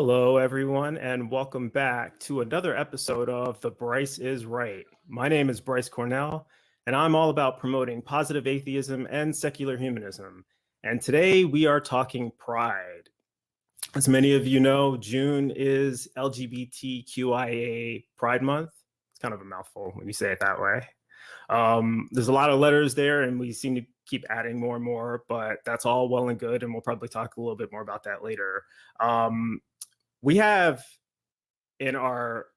Hello, everyone, and welcome back to another episode of The Bryce is Right. My name is Bryce Cornell, and I'm all about promoting positive atheism and secular humanism. And today we are talking pride. As many of you know, June is LGBTQIA Pride Month. It's kind of a mouthful when you say it that way. There's a lot of letters there, and we seem to keep adding more and more, but that's all well and good, and we'll probably talk a little bit more about that later. We have in our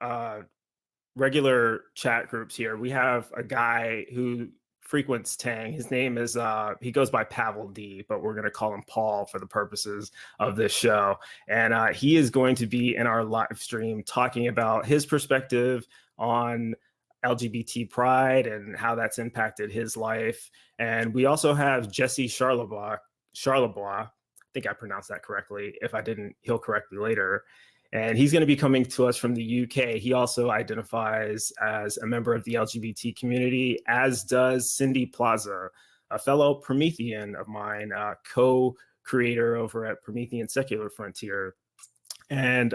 regular chat groups here, we have a guy who frequents Tang. His name is, he goes by Pavel D, but we're going to call him Paul for the purposes of this show. And he is going to be in our live stream talking about his perspective on LGBT pride and how that's impacted his life. And we also have Jesse Charlebois. I think I pronounced that correctly. If I didn't, he'll correct me later. And he's going to be coming to us from the UK. He also identifies as a member of the LGBT community, as does Cindy Plaza, a fellow Promethean of mine, co-creator over at Promethean Secular Frontier. And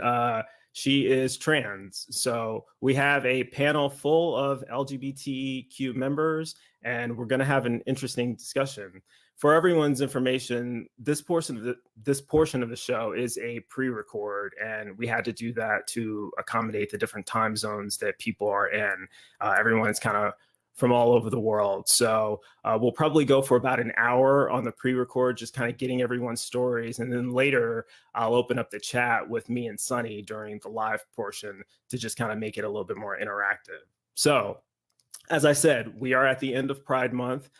she is trans. So we have a panel full of LGBTQ members, and we're going to have an interesting discussion. For everyone's information, this portion of the show is a pre-record, and we had to do that to accommodate the different time zones that people are in. Everyone's kind of from all over the world. So we'll probably go for about an hour on the pre-record, just kind of getting everyone's stories. And then later, I'll open up the chat with me and Sunny during the live portion to just kind of make it a little bit more interactive. So as I said, we are at the end of Pride Month.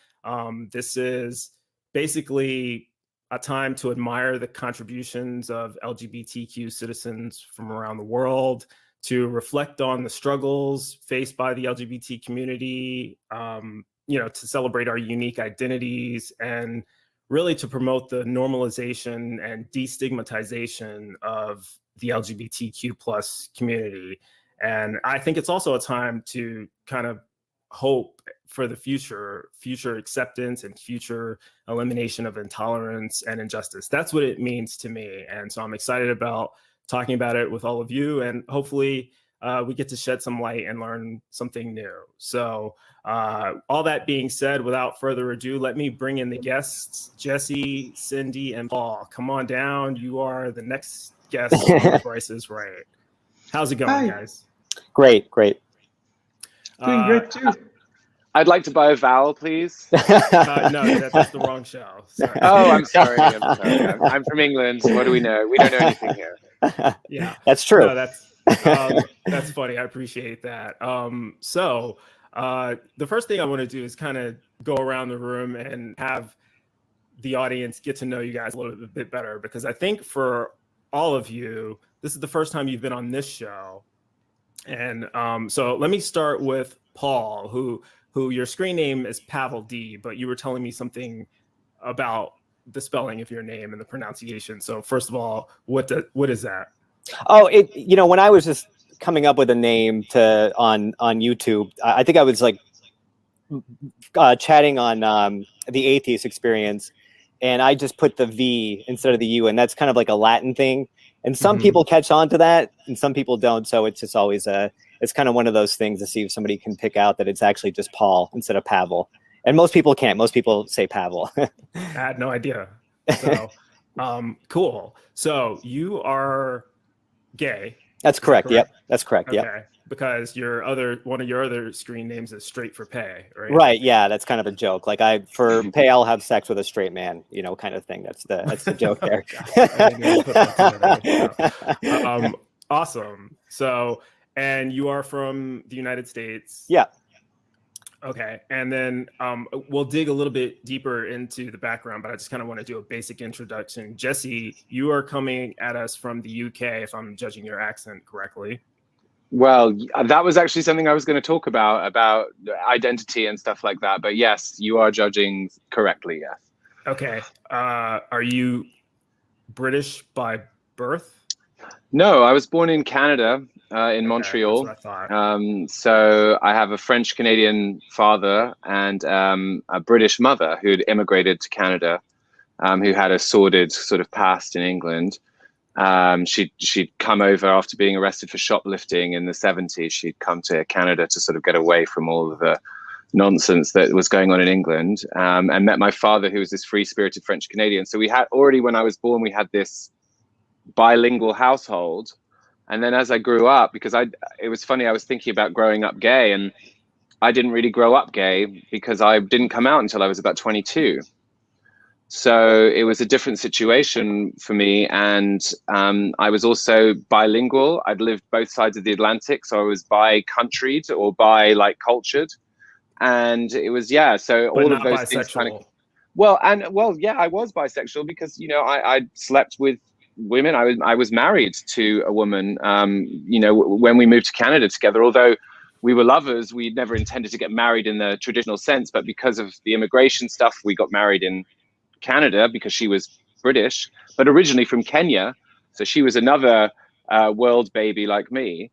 This is basically a time to admire the contributions of LGBTQ citizens from around the world, to reflect on the struggles faced by the LGBT community, to celebrate our unique identities, and really to promote the normalization and destigmatization of the LGBTQ plus community. And I think it's also a time to kind of hope for the future acceptance and future elimination of intolerance and injustice. That's what it means to me. And so I'm excited about talking about it with all of you, and hopefully we get to shed some light and learn something new. So all that being said, without further ado, let me bring in the guests, Jesse, Cindy, and Paul. Come on down. You are the next guest on Bryce is Right. How's it going, guys? Great. Doing great too. I'd like to buy a vowel, please. No, that's the wrong show. Sorry. Oh, I'm sorry. I'm from England. What do we know? We don't know anything here. Yeah, that's true. No, that's funny. I appreciate that. So the first thing I want to do is kind of go around the room and have the audience get to know you guys a little bit better, because I think for all of you, this is the first time you've been on this show. And so let me start with Paul, who your screen name is Pavel D, but you were telling me something about the spelling of your name and the pronunciation. So first of all, what is that? Oh, when I was just coming up with a name on YouTube, I think I was like chatting on the Atheist Experience, and I just put the V instead of the U, and that's kind of like a Latin thing. And some people catch on to that, and some people don't. So it's just always it's kind of one of those things to see if somebody can pick out that it's actually just Paul instead of Pavel. And most people can't. Most people say Pavel. I had no idea. So, cool. So you are gay. That's correct. Yep, that's correct. Okay. Yep. Because one of your other screen names is Straight for Pay, right? Right. Yeah, that's kind of a joke. Like for pay, I'll have sex with a straight man. Kind of thing. That's the joke there. Awesome. So, and you are from the United States. Yeah. Okay, and then we'll dig a little bit deeper into the background, but I just kind of want to do a basic introduction. Jesse, you are coming at us from the UK, if I'm judging your accent correctly. Well, that was actually something I was going to talk about identity and stuff like that. But yes, you are judging correctly, yes. Okay. Are you British by birth? No, I was born in Canada, in Montreal. That's what I thought. So I have a French-Canadian father and a British mother who'd immigrated to Canada, who had a sordid sort of past in England. She'd come over after being arrested for shoplifting in the 70s. She'd come to Canada to sort of get away from all of the nonsense that was going on in England, and met my father, who was this free-spirited French Canadian. So we had already, when I was born, we had this bilingual household. And then as I grew up, because it was funny, I was thinking about growing up gay, and I didn't really grow up gay because I didn't come out until I was about 22. So it was a different situation for me. And I was also bilingual. I'd lived both sides of the Atlantic. So I was bi-countryed or bi-cultured. And it was, yeah, so But all not of those bisexual. things kind of, yeah, I was bisexual because, I slept with women. I was married to a woman, when we moved to Canada together. Although we were lovers, we never intended to get married in the traditional sense, but because of the immigration stuff, we got married in Canada because she was British, but originally from Kenya. So she was another world baby like me.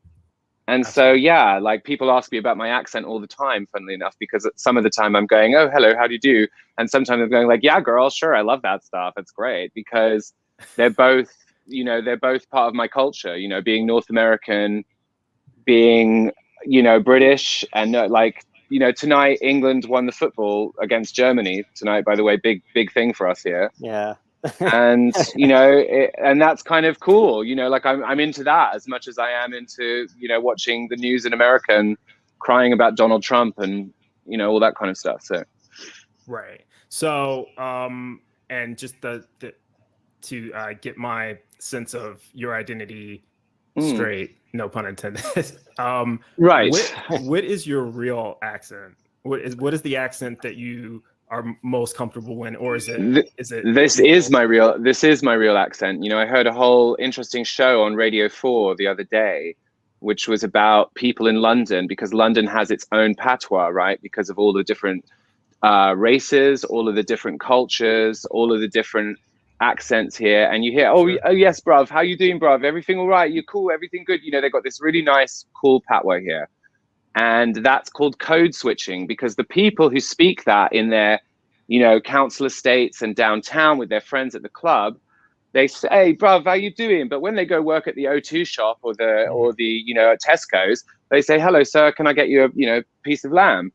And so, yeah, people ask me about my accent all the time, funnily enough, because some of the time I'm going, oh, hello, how do you do? And sometimes I'm going yeah, girl, sure, I love that stuff. It's great, because they're both, they're both part of my culture, being North American, being, British, and tonight England won the football against Germany tonight, by the way, big thing for us here. Yeah. And and that's kind of cool, I'm into that as much as I am into watching the news in America and crying about Donald Trump and all that kind of stuff. So right. So and just to get my sense of your identity straight, no pun intended. Right. What is your real accent? What is the accent that you are most comfortable in, or is it this is my real accent? I heard a whole interesting show on Radio 4 the other day, which was about people in London, because London has its own patois, right? Because of all the different races, all of the different cultures, all of the different accents here. And you hear, oh yes, bruv, how you doing, bruv? Everything all right? You cool? Everything good? They've got this really nice, cool patois here. And that's called code switching, because the people who speak that in their, council estates and downtown with their friends at the club, they say, hey, bruv, how you doing? But when they go work at the O2 shop or the at Tesco's, they say, hello, sir, can I get you a, piece of lamb?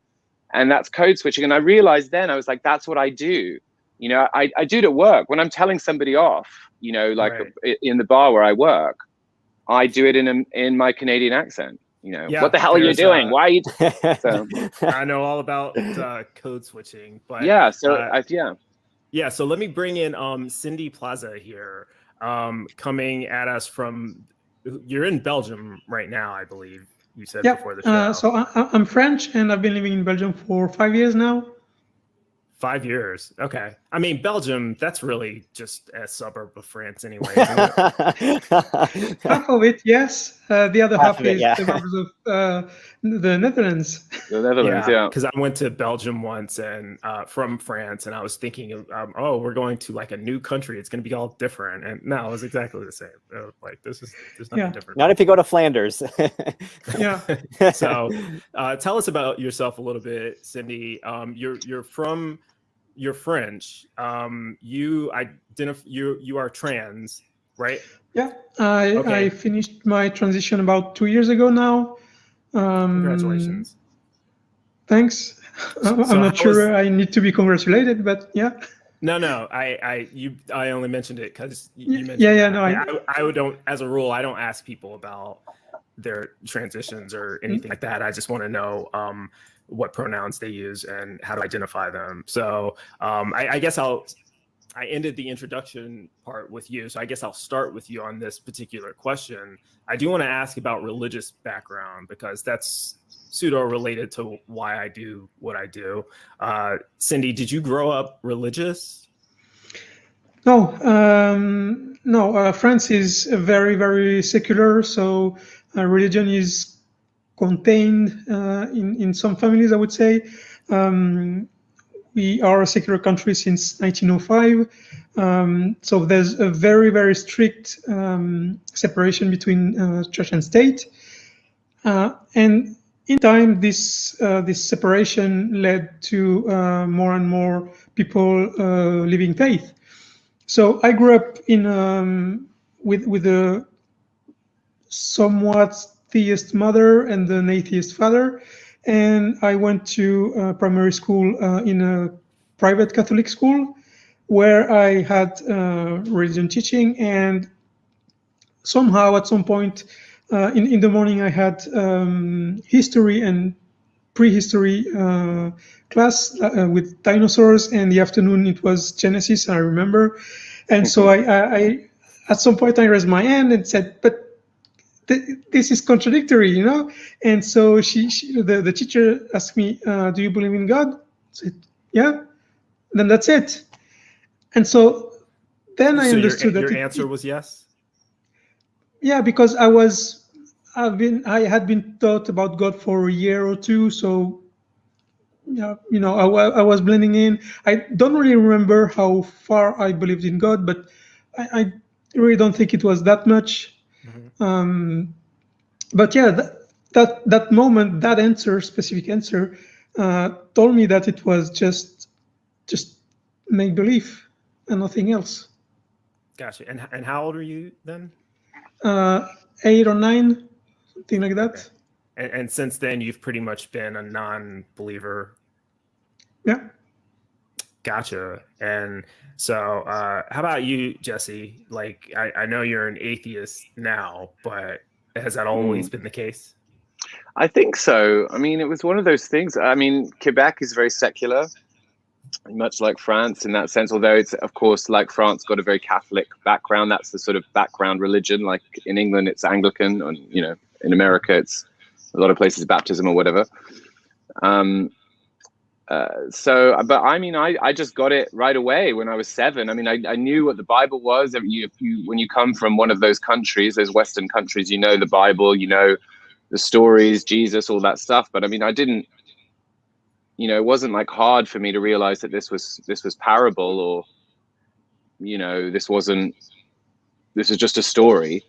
And that's code switching. And I realized then, I was like, that's what I do. I do it at work. When I'm telling somebody off, right, in the bar where I work, I do it in my Canadian accent. Yeah, what the hell are you doing? Why are you? So I know all about code switching, but yeah. So yeah. So let me bring in Cindy Plaza here, coming at us from. You're in Belgium right now, I believe you said before the show. So I'm French, and I've been living in Belgium for 5 years now. 5 years. Okay. I mean, Belgium, that's really just a suburb of France anyway, isn't it? Half of it, yes. The other half is suburbs of the Netherlands. The Netherlands, yeah. Because I went to Belgium once and from France, and I was thinking of, we're going to a new country. It's going to be all different. And no, it was exactly the same. There's nothing different. Not if you go to Flanders. Yeah. So tell us about yourself a little bit, Cindy. You're French. You are trans, right? Yeah. I finished my transition about 2 years ago now. Congratulations. Thanks. I'm not sure I need to be congratulated, but yeah. No. I only mentioned it because you mentioned. I don't. As a rule, I don't ask people about their transitions or anything like that. I just want to know what pronouns they use and how to identify them. So I guess I ended the introduction part with you. So I guess I'll start with you on this particular question. I do want to ask about religious background, because that's pseudo related to why I do what I do. Cindy, did you grow up religious? No. France is very, very secular. So religion is contained in some families, I would say. We are a secular country since 1905. So there's a very, very strict separation between church and state. And in time, this separation led to more and more people leaving faith. So I grew up in with a somewhat theist mother and an atheist father, and I went to primary school in a private Catholic school where I had religion teaching, and somehow at some point in the morning I had history and prehistory class with dinosaurs, and in the afternoon it was Genesis, I remember. And so I at some point I raised my hand and said, but this is contradictory, you know? And so the teacher asked me, do you believe in God? I said, yeah. And then that's it. And so then I understood your answer was yes? Yeah, because I had been taught about God for a year or two, so yeah, you know, I was blending in. I don't really remember how far I believed in God, but I really don't think it was that much. But yeah, that moment, that specific answer, told me that it was just make believe and nothing else. Gotcha. And how old are you then? 8 or 9, something like that. Okay. And since then, you've pretty much been a non-believer. Yeah. Gotcha. And so, how about you, Jesse? Like, I know you're an atheist now, but has that always been the case? I think so. I mean, it was one of those things. I mean, Quebec is very secular, much like France in that sense, although it's, of course, like France, got a very Catholic background. That's the sort of background religion. Like in England, it's Anglican, and, you know, in America, it's a lot of places baptism or whatever. But I mean, I just got it right away when I was 7. I mean, I knew what the Bible was. When you come from one of those countries, those Western countries, you know the Bible, you know the stories, Jesus, all that stuff. But I mean, I didn't, you know, it wasn't like hard for me to realize that this was parable, or, you know, this is just a story.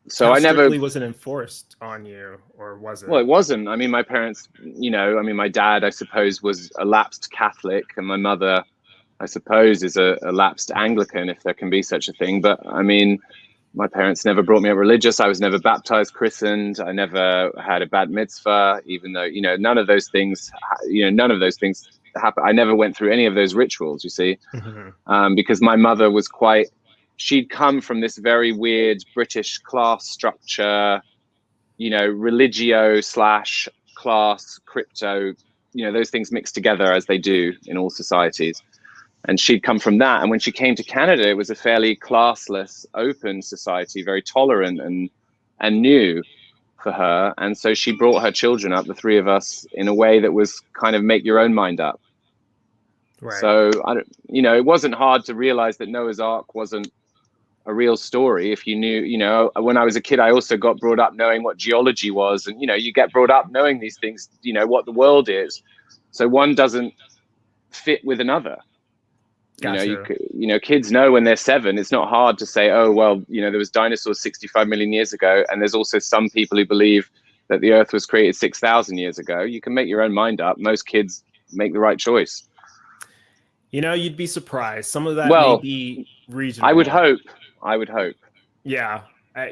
So How I never strictly was it enforced on you, or was it? Well, it wasn't. I mean, my parents, you know, I mean, my dad, I suppose, was a lapsed Catholic, and my mother, I suppose, is a lapsed Anglican, if there can be such a thing. But I mean, my parents never brought me up religious. I was never baptized, christened. I never had a bat mitzvah, even though, you know, none of those things happen. I never went through any of those rituals, you see, because my mother was she'd come from this very weird British class structure, you know, religio/class, crypto, you know, those things mixed together as they do in all societies. And she'd come from that. And when she came to Canada, it was a fairly classless, open society, very tolerant and new for her. And so she brought her children up, the 3 of us, in a way that was kind of make your own mind up. Right. So, you know, it wasn't hard to realize that Noah's Ark wasn't a real story if you knew. You know, when I was a kid, I also got brought up knowing what geology was. And, you know, you get brought up knowing these things, you know, what the world is. So one doesn't fit with another. Gotcha. You know, kids know when they're 7. It's not hard to say, oh, well, you know, there was dinosaurs 65 million years ago. And there's also some people who believe that the earth was created 6,000 years ago. You can make your own mind up. Most kids make the right choice. You know, you'd be surprised. Some of that may be regional. I would hope. Yeah,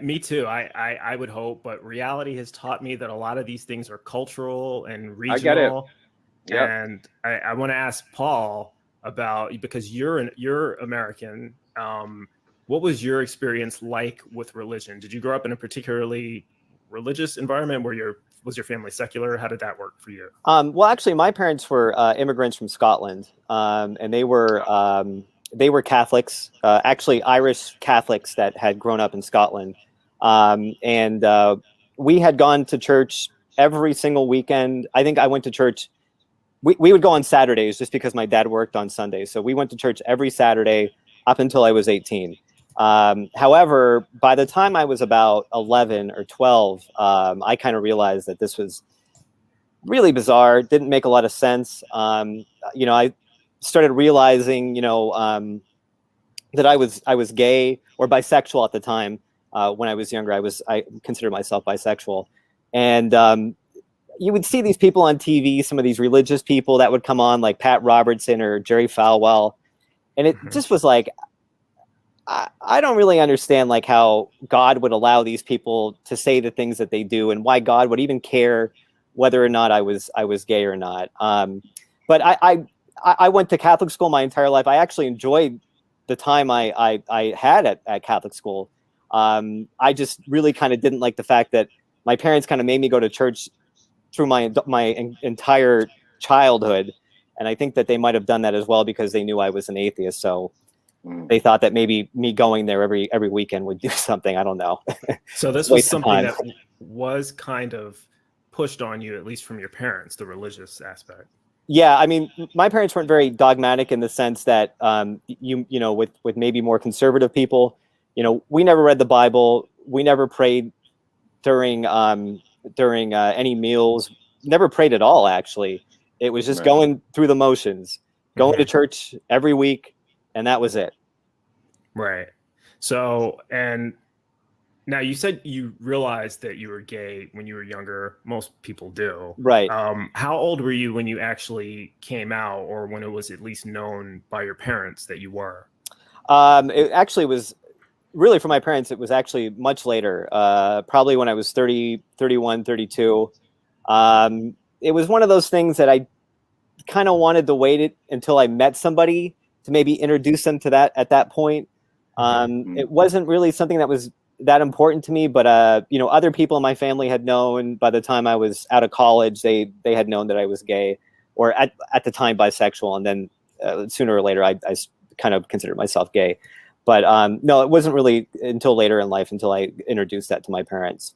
me too. I would hope. But reality has taught me that a lot of these things are cultural and regional. I get it. Yep. And I want to ask Paul about, because you're American. What was your experience like with religion? Did you grow up in a particularly religious environment? Was your family secular? How did that work for you? Well, actually, my parents were immigrants from Scotland, and they were Catholics, actually Irish Catholics that had grown up in Scotland, and we had gone to church every single weekend. I think I went to church. We would go on Saturdays just because my dad worked on Sundays. So we went to church every Saturday up until I was 18. However, by the time I was about 11 or 12, I kind of realized that this was really bizarre. Didn't make a lot of sense. You know, I started realizing, you know, that I was gay or bisexual at the time. When I was younger, I considered myself bisexual. And you would see these people on TV, some of these religious people that would come on, like Pat Robertson or Jerry Falwell. And it just was like, I don't really understand like how God would allow these people to say the things that they do, and why God would even care whether or not I was gay or not. But I went to Catholic school my entire life. I actually enjoyed the time I had at Catholic school. I just really kind of didn't like the fact that my parents kind of made me go to church through my entire childhood, and I think that they might have done that as well because they knew I was an atheist. So they thought that maybe me going there every weekend would do something. I don't know. So this was something that was kind of pushed on you, at least from your parents, the religious aspect. Yeah, I mean, my parents weren't very dogmatic in the sense that you know, with maybe more conservative people, you know, we never read the Bible, we never prayed during any meals, never prayed at all. Actually, it was just going through the motions, going to church every week, and that was it. Right. So, and now you said you realized that you were gay when you were younger. Most people do. Right. How old were you when you actually came out, or when it was at least known by your parents that you were? It actually was really, for my parents, it was actually much later, probably when I was 30, 31, 32. It was one of those things that I kind of wanted to wait until I met somebody to maybe introduce them to that at that point. It wasn't really something that was that important to me, but you know, other people in my family had known by the time I was out of college. They had known that I was gay, or at the time bisexual, and then sooner or later I kind of considered myself gay. But no, it wasn't really until later in life until I introduced that to my parents.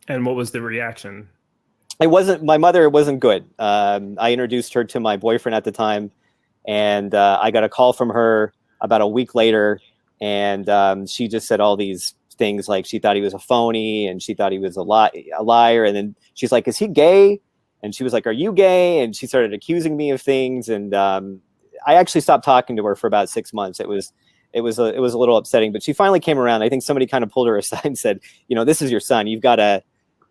And what was the reaction? It wasn't, my mother wasn't good. I introduced her to my boyfriend at the time, and I got a call from her about a week later, and she just said all these things, like she thought he was a phony, and she thought he was a liar. And then she's like, "Is he gay?" And she was like, "Are you gay?" And she started accusing me of things. And I actually stopped talking to her for about 6 months. It was a little upsetting, but she finally came around. I think somebody kind of pulled her aside and said, "You know, this is your son. You gotta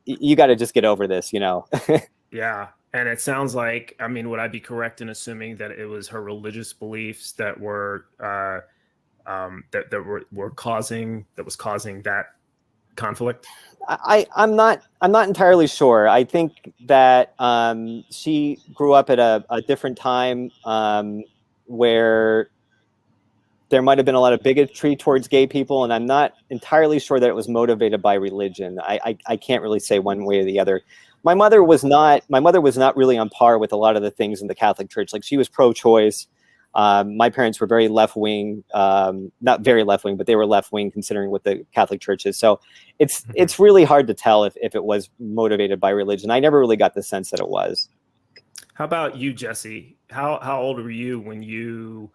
just get over this, you know." Yeah. And it sounds like, I mean, would I be correct in assuming that it was her religious beliefs that were causing that conflict? I'm not entirely sure. I think that she grew up at a different time where there might have been a lot of bigotry towards gay people, and I'm not entirely sure that it was motivated by religion. I can't really say one way or the other. My mother was not really on par with a lot of the things in the Catholic Church. Like, she was pro-choice. My parents were very left-wing, not very left-wing, but they were left-wing considering what the Catholic Church is. So it's really hard to tell if it was motivated by religion. I never really got the sense that it was. How about you, Jesse? How old were you when you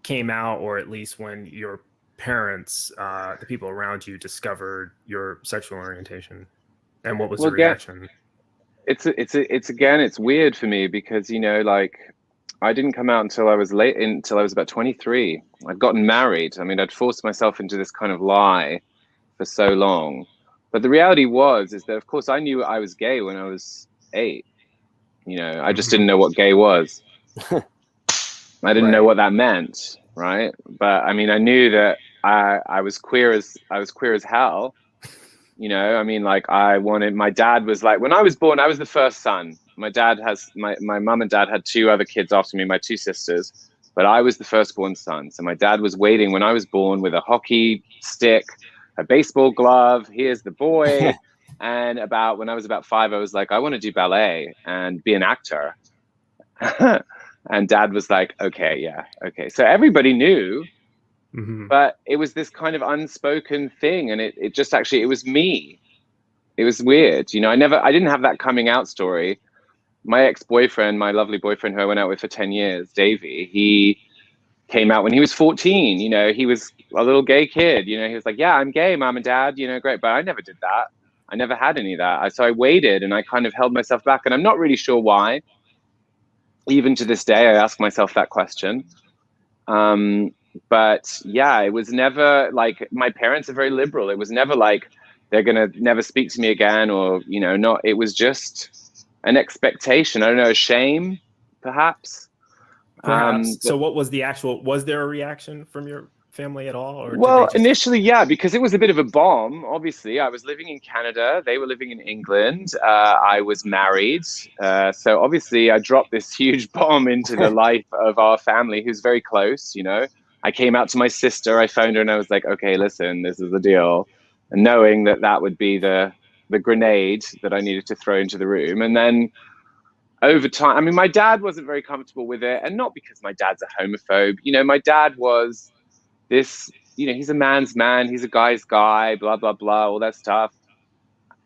came out, or at least when your parents, the people around you, discovered your sexual orientation, and what was the reaction? It's weird for me because, you know, like, I didn't come out until I was about 23. I'd gotten married. I mean, I'd forced myself into this kind of lie for so long. But the reality is that, of course, I knew I was gay when I was 8. You know, I just didn't know what gay was. I didn't know what that meant, right? But I mean, I knew that I was queer as hell. You know, I mean, like, my dad was like, when I was born, I was the first son. My mum and dad had 2 other kids after me, my 2 sisters, but I was the firstborn son. So my dad was waiting when I was born with a hockey stick, a baseball glove. Here's the boy. And when I was about 5, I was like, I want to do ballet and be an actor. And Dad was like, okay, yeah, okay. So everybody knew. But it was this kind of unspoken thing, and it just actually, it was me. It was weird, you know. I didn't have that coming out story. My ex-boyfriend, my lovely boyfriend who I went out with for 10 years, Davey, he came out when he was 14. You know, he was a little gay kid. You know, he was like, "Yeah, I'm gay, Mom and Dad." You know, great, but I never did that. I never had any of that. So I waited, and I kind of held myself back, and I'm not really sure why. Even to this day, I ask myself that question. But yeah, it was never like, my parents are very liberal. It was never like they're going to never speak to me again, or, you know, not. It was just an expectation. I don't know, a shame, perhaps. So what was the actual, was there a reaction from your family at all, or did Well, they just... initially, yeah, because it was a bit of a bomb. Obviously, I was living in Canada. They were living in England. I was married. So obviously, I dropped this huge bomb into the life of our family, who's very close, you know. I came out to my sister. I phoned her and I was like, okay, listen, this is the deal. And knowing that that would be the grenade that I needed to throw into the room. And then over time, I mean, my dad wasn't very comfortable with it. And not because my dad's a homophobe. You know, my dad was this... You know, he's a man's man, he's a guy's guy, blah, blah, blah, all that stuff.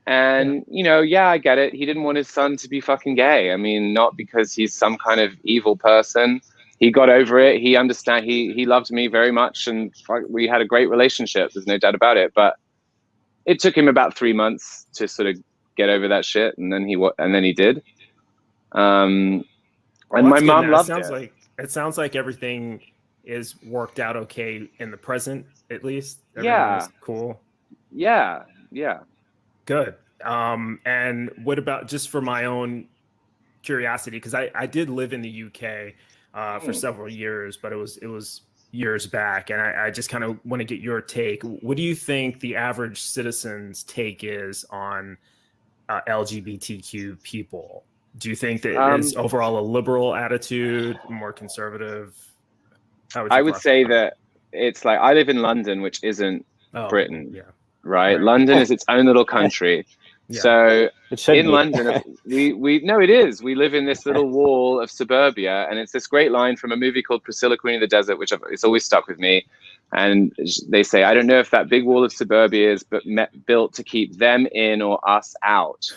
And, you know, yeah, I get it. He didn't want his son to be fucking gay. I mean, not because he's some kind of evil person. He got over it. He he loved me very much. And we had a great relationship. There's no doubt about it. But it took him about 3 months to sort of get over that shit. And then he did. And my mom loved it. It sounds like everything is worked out okay in the present, at least. Yeah. Cool. Yeah. Good. And what about, just for my own curiosity, because I did live in the UK for several years, but it was years back, and I just kind of want to get your take. What do you think the average citizen's take is on LGBTQ people? Do you think that it's overall a liberal attitude, more conservative? I would say that it's like, I live in London, which isn't Britain, yeah. right? London is its own little country. Yeah. So in London, it is. We live in this little wall of suburbia, and it's this great line from a movie called Priscilla, Queen of the Desert, which it's always stuck with me. And they say, I don't know if that big wall of suburbia is built to keep them in or us out.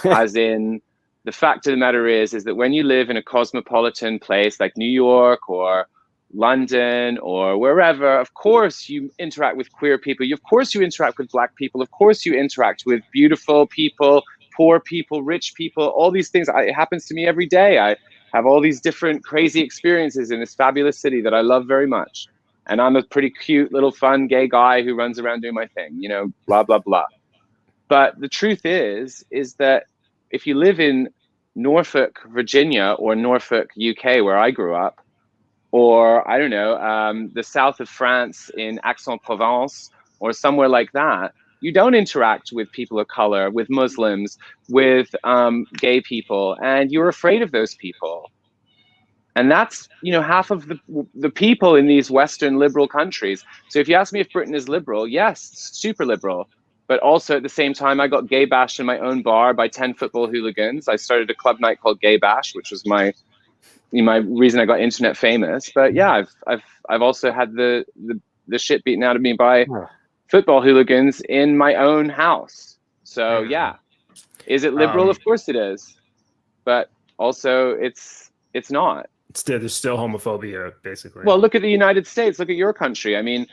As in, the fact of the matter is that when you live in a cosmopolitan place like New York or London or wherever, of course you interact with queer people. Of course you interact with Black people. Of course you interact with beautiful people, poor people, rich people, all these things. It happens to me every day. I have all these different crazy experiences in this fabulous city that I love very much. And I'm a pretty cute little fun gay guy who runs around doing my thing, you know, blah, blah, blah. But the truth is that if you live in Norfolk, Virginia, or Norfolk, UK, where I grew up, or I don't know, the south of France in Aix-en-Provence, or somewhere like that, you don't interact with people of color, with Muslims, with gay people, and you're afraid of those people. And that's, you know, half of the people in these Western liberal countries. So if you ask me if Britain is liberal, yes, super liberal. But also at the same time, I got gay bashed in my own bar by 10 football hooligans. I started a club night called Gay Bash, which was my reason I got internet famous. But yeah, I've also had the shit beaten out of me by football hooligans in my own house. So yeah, is it liberal? Of course it is, but also it's not. There's still homophobia, basically. Well, look at the United States. Look at your country. I mean,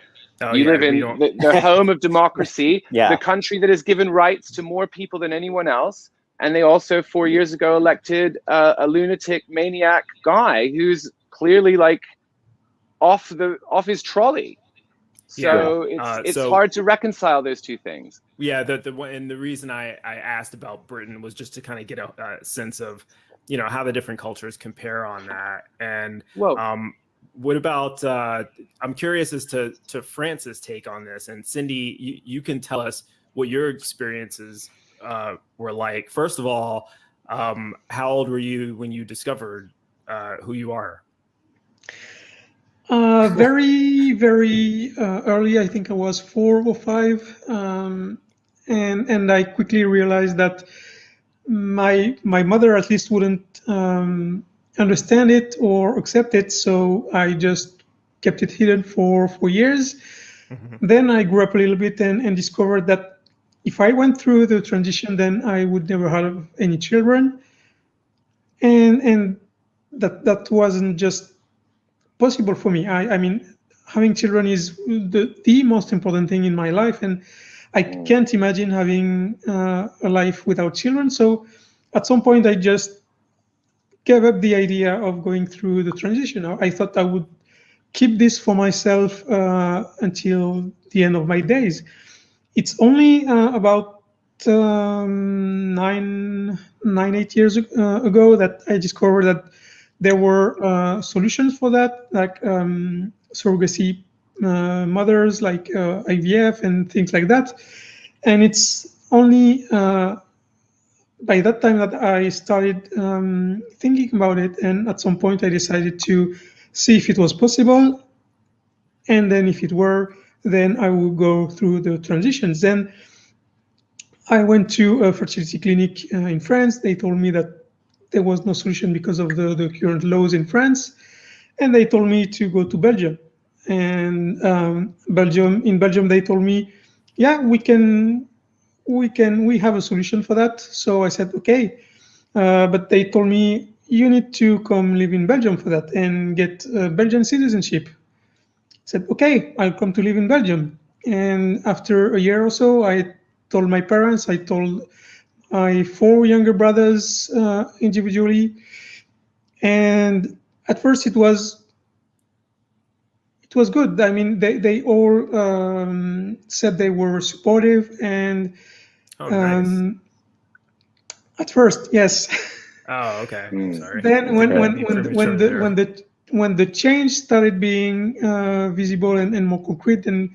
you live in the home of democracy, the country that has given rights to more people than anyone else. And they also 4 years ago elected a lunatic maniac guy who's clearly like off his trolley. So it's hard to reconcile those two things. Yeah, and the reason I asked about Britain was just to kind of get a sense of, you know, how the different cultures compare on that. And what about I'm curious as to France's take on this. And Cindy, you can tell us what your experiences were like. First of all, how old were you when you discovered who you are? Very, very early. I think I was 4 or 5, and I quickly realized that my mother at least wouldn't understand it or accept it. So I just kept it hidden for 4 years. Mm-hmm. Then I grew up a little bit and discovered that if I went through the transition, then I would never have any children. And that wasn't just possible for me. I mean, having children is the most important thing in my life, and I can't imagine having a life without children. So at some point, I just gave up the idea of going through the transition. I thought I would keep this for myself until the end of my days. It's only about 8 years ago that I discovered that there were solutions for that, like surrogacy mothers, like IVF and things like that. And it's only by that time that I started thinking about it, and at some point I decided to see if it was possible, and then if it were, then I would go through the transitions. Then I went to a fertility clinic in France. They told me that there was no solution because of the current laws in France, and they told me to go to Belgium. And in Belgium they told me, yeah, we have a solution for that. So I said, okay, but they told me you need to come live in Belgium for that and get Belgian citizenship. I said, okay, I'll come to live in Belgium. And after a year or so, I told my parents, I told my 4 younger brothers individually. And at first it was good. I mean, they all said they were supportive, and nice. At first, yes. Oh, okay. Sorry. Then when the change started being visible and more concrete, and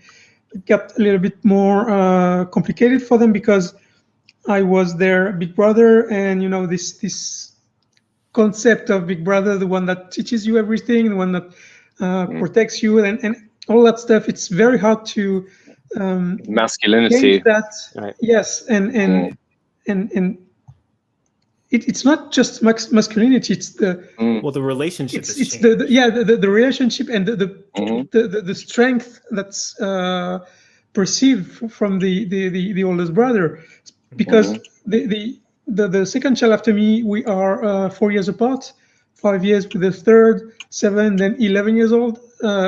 it got a little bit more complicated for them, because I was their big brother, and this concept of big brother, the one that teaches you everything, the one that protects you, and all that stuff. It's very hard to masculinity. That right. Yes, and it's not just masculinity. It's the the relationship. It's the relationship and the strength that's perceived from the oldest brother, because the second child after me, we are 4 years apart, 5 years with the third, 7, then 11 years old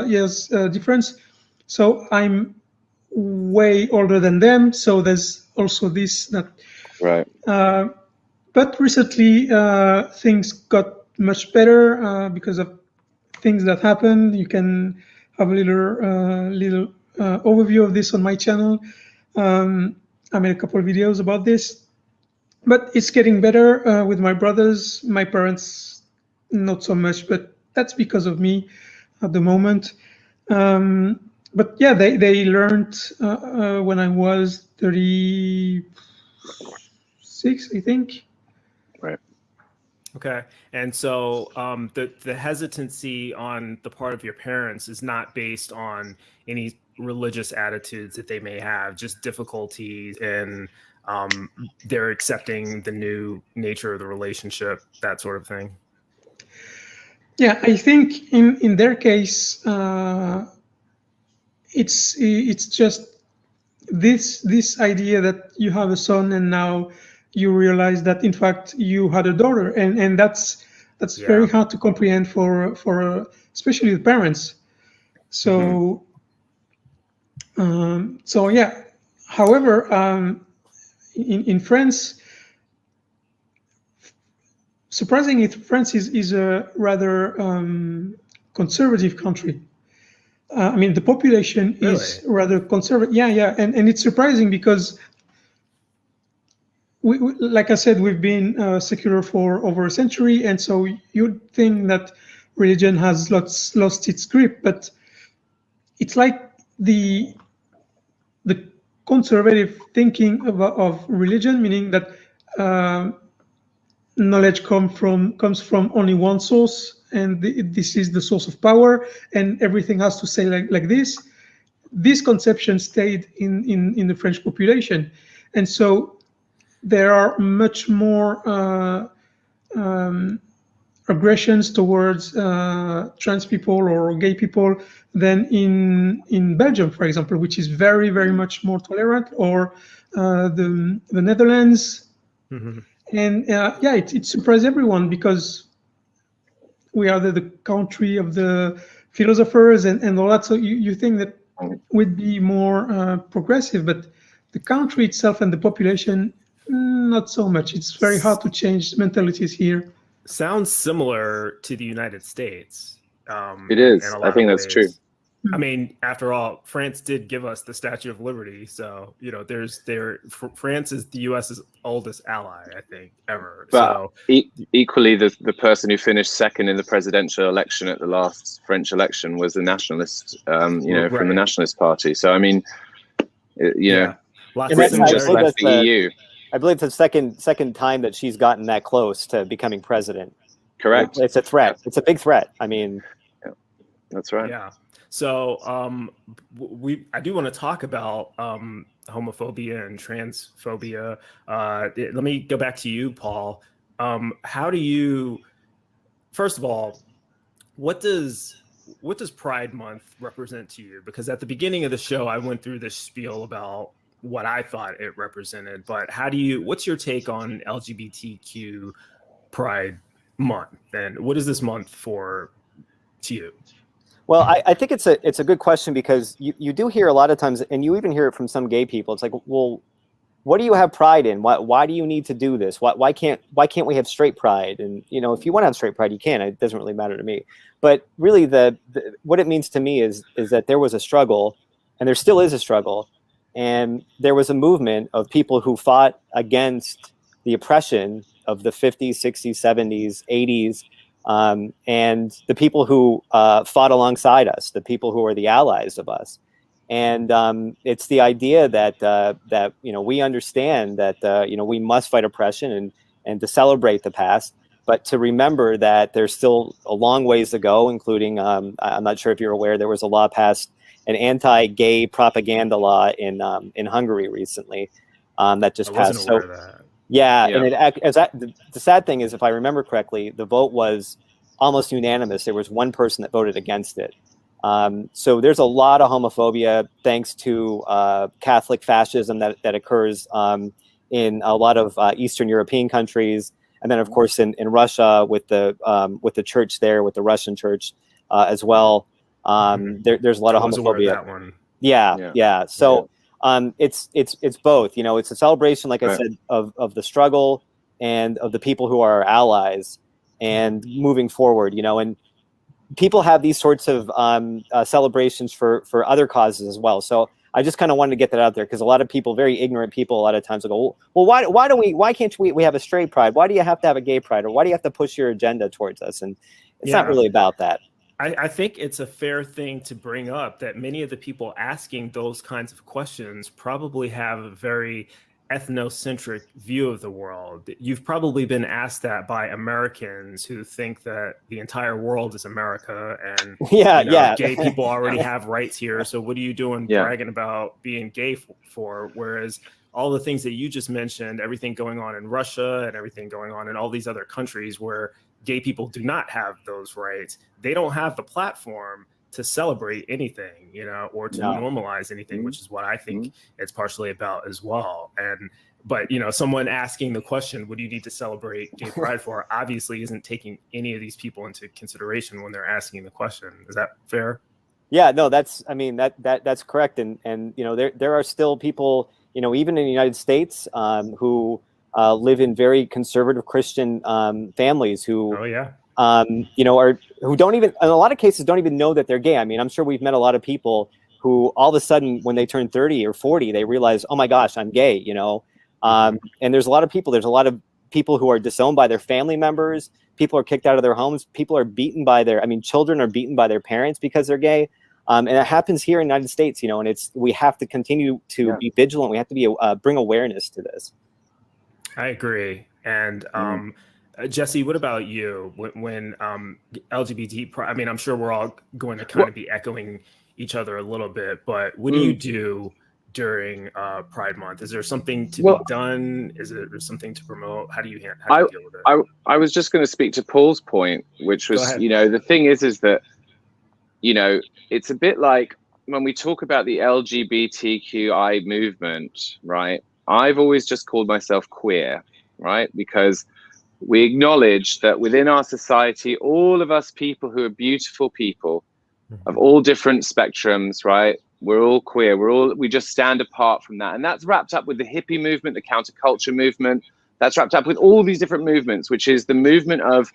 years difference. So I'm way older than them. So there's also this that right. But recently things got much better because of things that happened. You can have a little overview of this on my channel. I made a couple of videos about this, but it's getting better with my brothers. My parents, not so much, but that's because of me at the moment. But yeah, they learned when I was 36, I think. Right. Okay. And so the hesitancy on the part of your parents is not based on any religious attitudes that they may have, just difficulties in they're accepting the new nature of the relationship, that sort of thing. Yeah, I think in their case, it's just this idea that you have a son and now you realize that in fact you had a daughter, and that's very hard to comprehend for especially the parents. So so yeah. However, in France, surprisingly, France is a rather conservative country. I mean, the population is rather conservative. Yeah, and it's surprising because, we, like I said, we've been secular for over a century, and so you'd think that religion has lost its grip, but it's like the conservative thinking of religion, meaning that knowledge comes from only one source, and this is the source of power, and everything has to say like this. This conception stayed in the French population, and so there are much more aggressions towards trans people or gay people than in Belgium, for example, which is very, very much more tolerant, or the Netherlands. And yeah, it surprised everyone because we are the country of the philosophers and all that. So you think that we'd be more progressive, but the country itself and the population, not so much. It's very hard to change mentalities here. Sounds similar to the United States. It is. I think that's true. I mean, after all, France did give us the Statue of Liberty, so you know, France is the U.S.'s oldest ally, I think, ever. But so equally, the person who finished second in the presidential election at the last French election was the nationalist, from the Nationalist Party. So I mean, lots of Britain just left the EU. I believe it's the second time that she's gotten that close to becoming president. Correct. It's a threat. It's a big threat. I mean, that's right. Yeah. So I do want to talk about homophobia and transphobia. Let me go back to you, Paul. How do you, first of all, what does Pride Month represent to you? Because at the beginning of the show, I went through this spiel about what I thought it represented, but what's your take on LGBTQ Pride Month? And what is this month to you? Well, I think it's a good question, because you do hear a lot of times, and you even hear it from some gay people. It's like, well, what do you have pride in? Why do you need to do this? Why can't we have straight pride? And if you want to have straight pride, you can. It doesn't really matter to me. But really, what it means to me is that there was a struggle, and there still is a struggle, and there was a movement of people who fought against the oppression of the 50s, 60s, 70s, 80s. And the people who fought alongside us, the people who are the allies of us. And it's the idea that we understand that we must fight oppression and to celebrate the past, but to remember that there's still a long ways to go, including I'm not sure if you're aware, there was a law passed, an anti-gay propaganda law in Hungary recently that just passed. I wasn't aware of that. Yeah, and the sad thing is, if I remember correctly, the vote was almost unanimous. There was one person that voted against it. So there's a lot of homophobia thanks to Catholic fascism that occurs in a lot of Eastern European countries, and then of course in Russia with the church there, with the Russian church as well. There's a lot of homophobia. That one. Yeah. So. It's both, it's a celebration, like I said, of the struggle and of the people who are our allies, and moving forward, and people have these sorts of celebrations for other causes as well. So I just kind of wanted to get that out there, because a lot of people, very ignorant people, a lot of times will go, well, why can't we have a straight pride? Why do you have to have a gay pride? Or why do you have to push your agenda towards us? And it's not really about that. I think it's a fair thing to bring up that many of the people asking those kinds of questions probably have a very ethnocentric view of the world. You've probably been asked that by Americans who think that the entire world is America, and gay people already have rights here. So what are you doing bragging about being gay for? Whereas all the things that you just mentioned, everything going on in Russia and everything going on in all these other countries where gay people do not have those rights, they don't have the platform to celebrate anything, or to normalize anything, which is what I think it's partially about as well. But someone asking the question, what do you need to celebrate gay pride for, obviously isn't taking any of these people into consideration when they're asking the question. Is that fair? Yeah, no, that's correct. And there are still people, even in the United States, who live in very conservative Christian families who, who don't even, in a lot of cases, don't even know that they're gay. I mean, I'm sure we've met a lot of people who all of a sudden, when they turn 30 or 40, they realize, oh my gosh, I'm gay, and there's a lot of people who are disowned by their family members. People are kicked out of their homes. People are beaten children are beaten by their parents because they're gay. And it happens here in the United States, and we have to continue to be vigilant. We have to bring awareness to this. I agree. And Jesse, what about you? When LGBT, I'm sure we're all going to kind of be echoing each other a little bit, but what do you do during Pride Month? Is there something to be done? Is there something to promote? How do you deal with it? I was just going to speak to Paul's point, which was, the thing is that, it's a bit like when we talk about the LGBTQI movement, right? I've always just called myself queer, right? Because we acknowledge that within our society, all of us people who are beautiful people of all different spectrums, right? We're all queer. We just stand apart from that. And that's wrapped up with the hippie movement, the counterculture movement. That's wrapped up with all these different movements, which is the movement of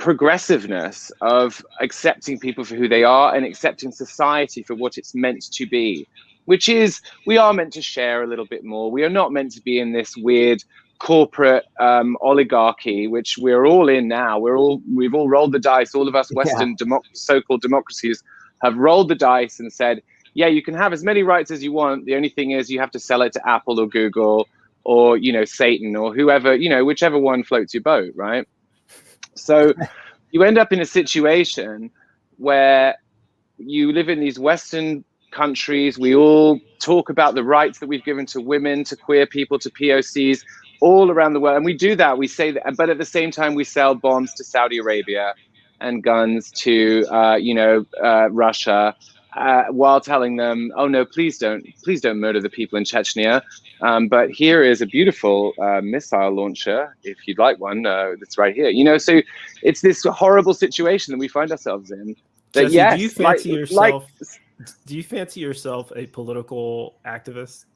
progressiveness of accepting people for who they are and accepting society for what it's meant to be, which is we are meant to share a little bit more. We are not meant to be in this weird corporate oligarchy, which we're all in now. We've all rolled the dice. All of us Western so-called democracies have rolled the dice and said, yeah, you can have as many rights as you want. The only thing is you have to sell it to Apple or Google or, you know, Satan or whoever, you know, whichever one floats your boat, right? So you end up in a situation where you live in these Western countries. We all talk about the rights that we've given to women, to queer people, to POCs all around the world. And we do that. We say that, but at the same time, we sell bombs to Saudi Arabia and guns to, Russia, while telling them, oh no, please don't murder the people in Chechnya. But here is a beautiful missile launcher, if you'd like one, that's right here. You know, so it's this horrible situation that we find ourselves in. That, Jesse, yes, do you fancy yourself? Do you fancy yourself a political activist?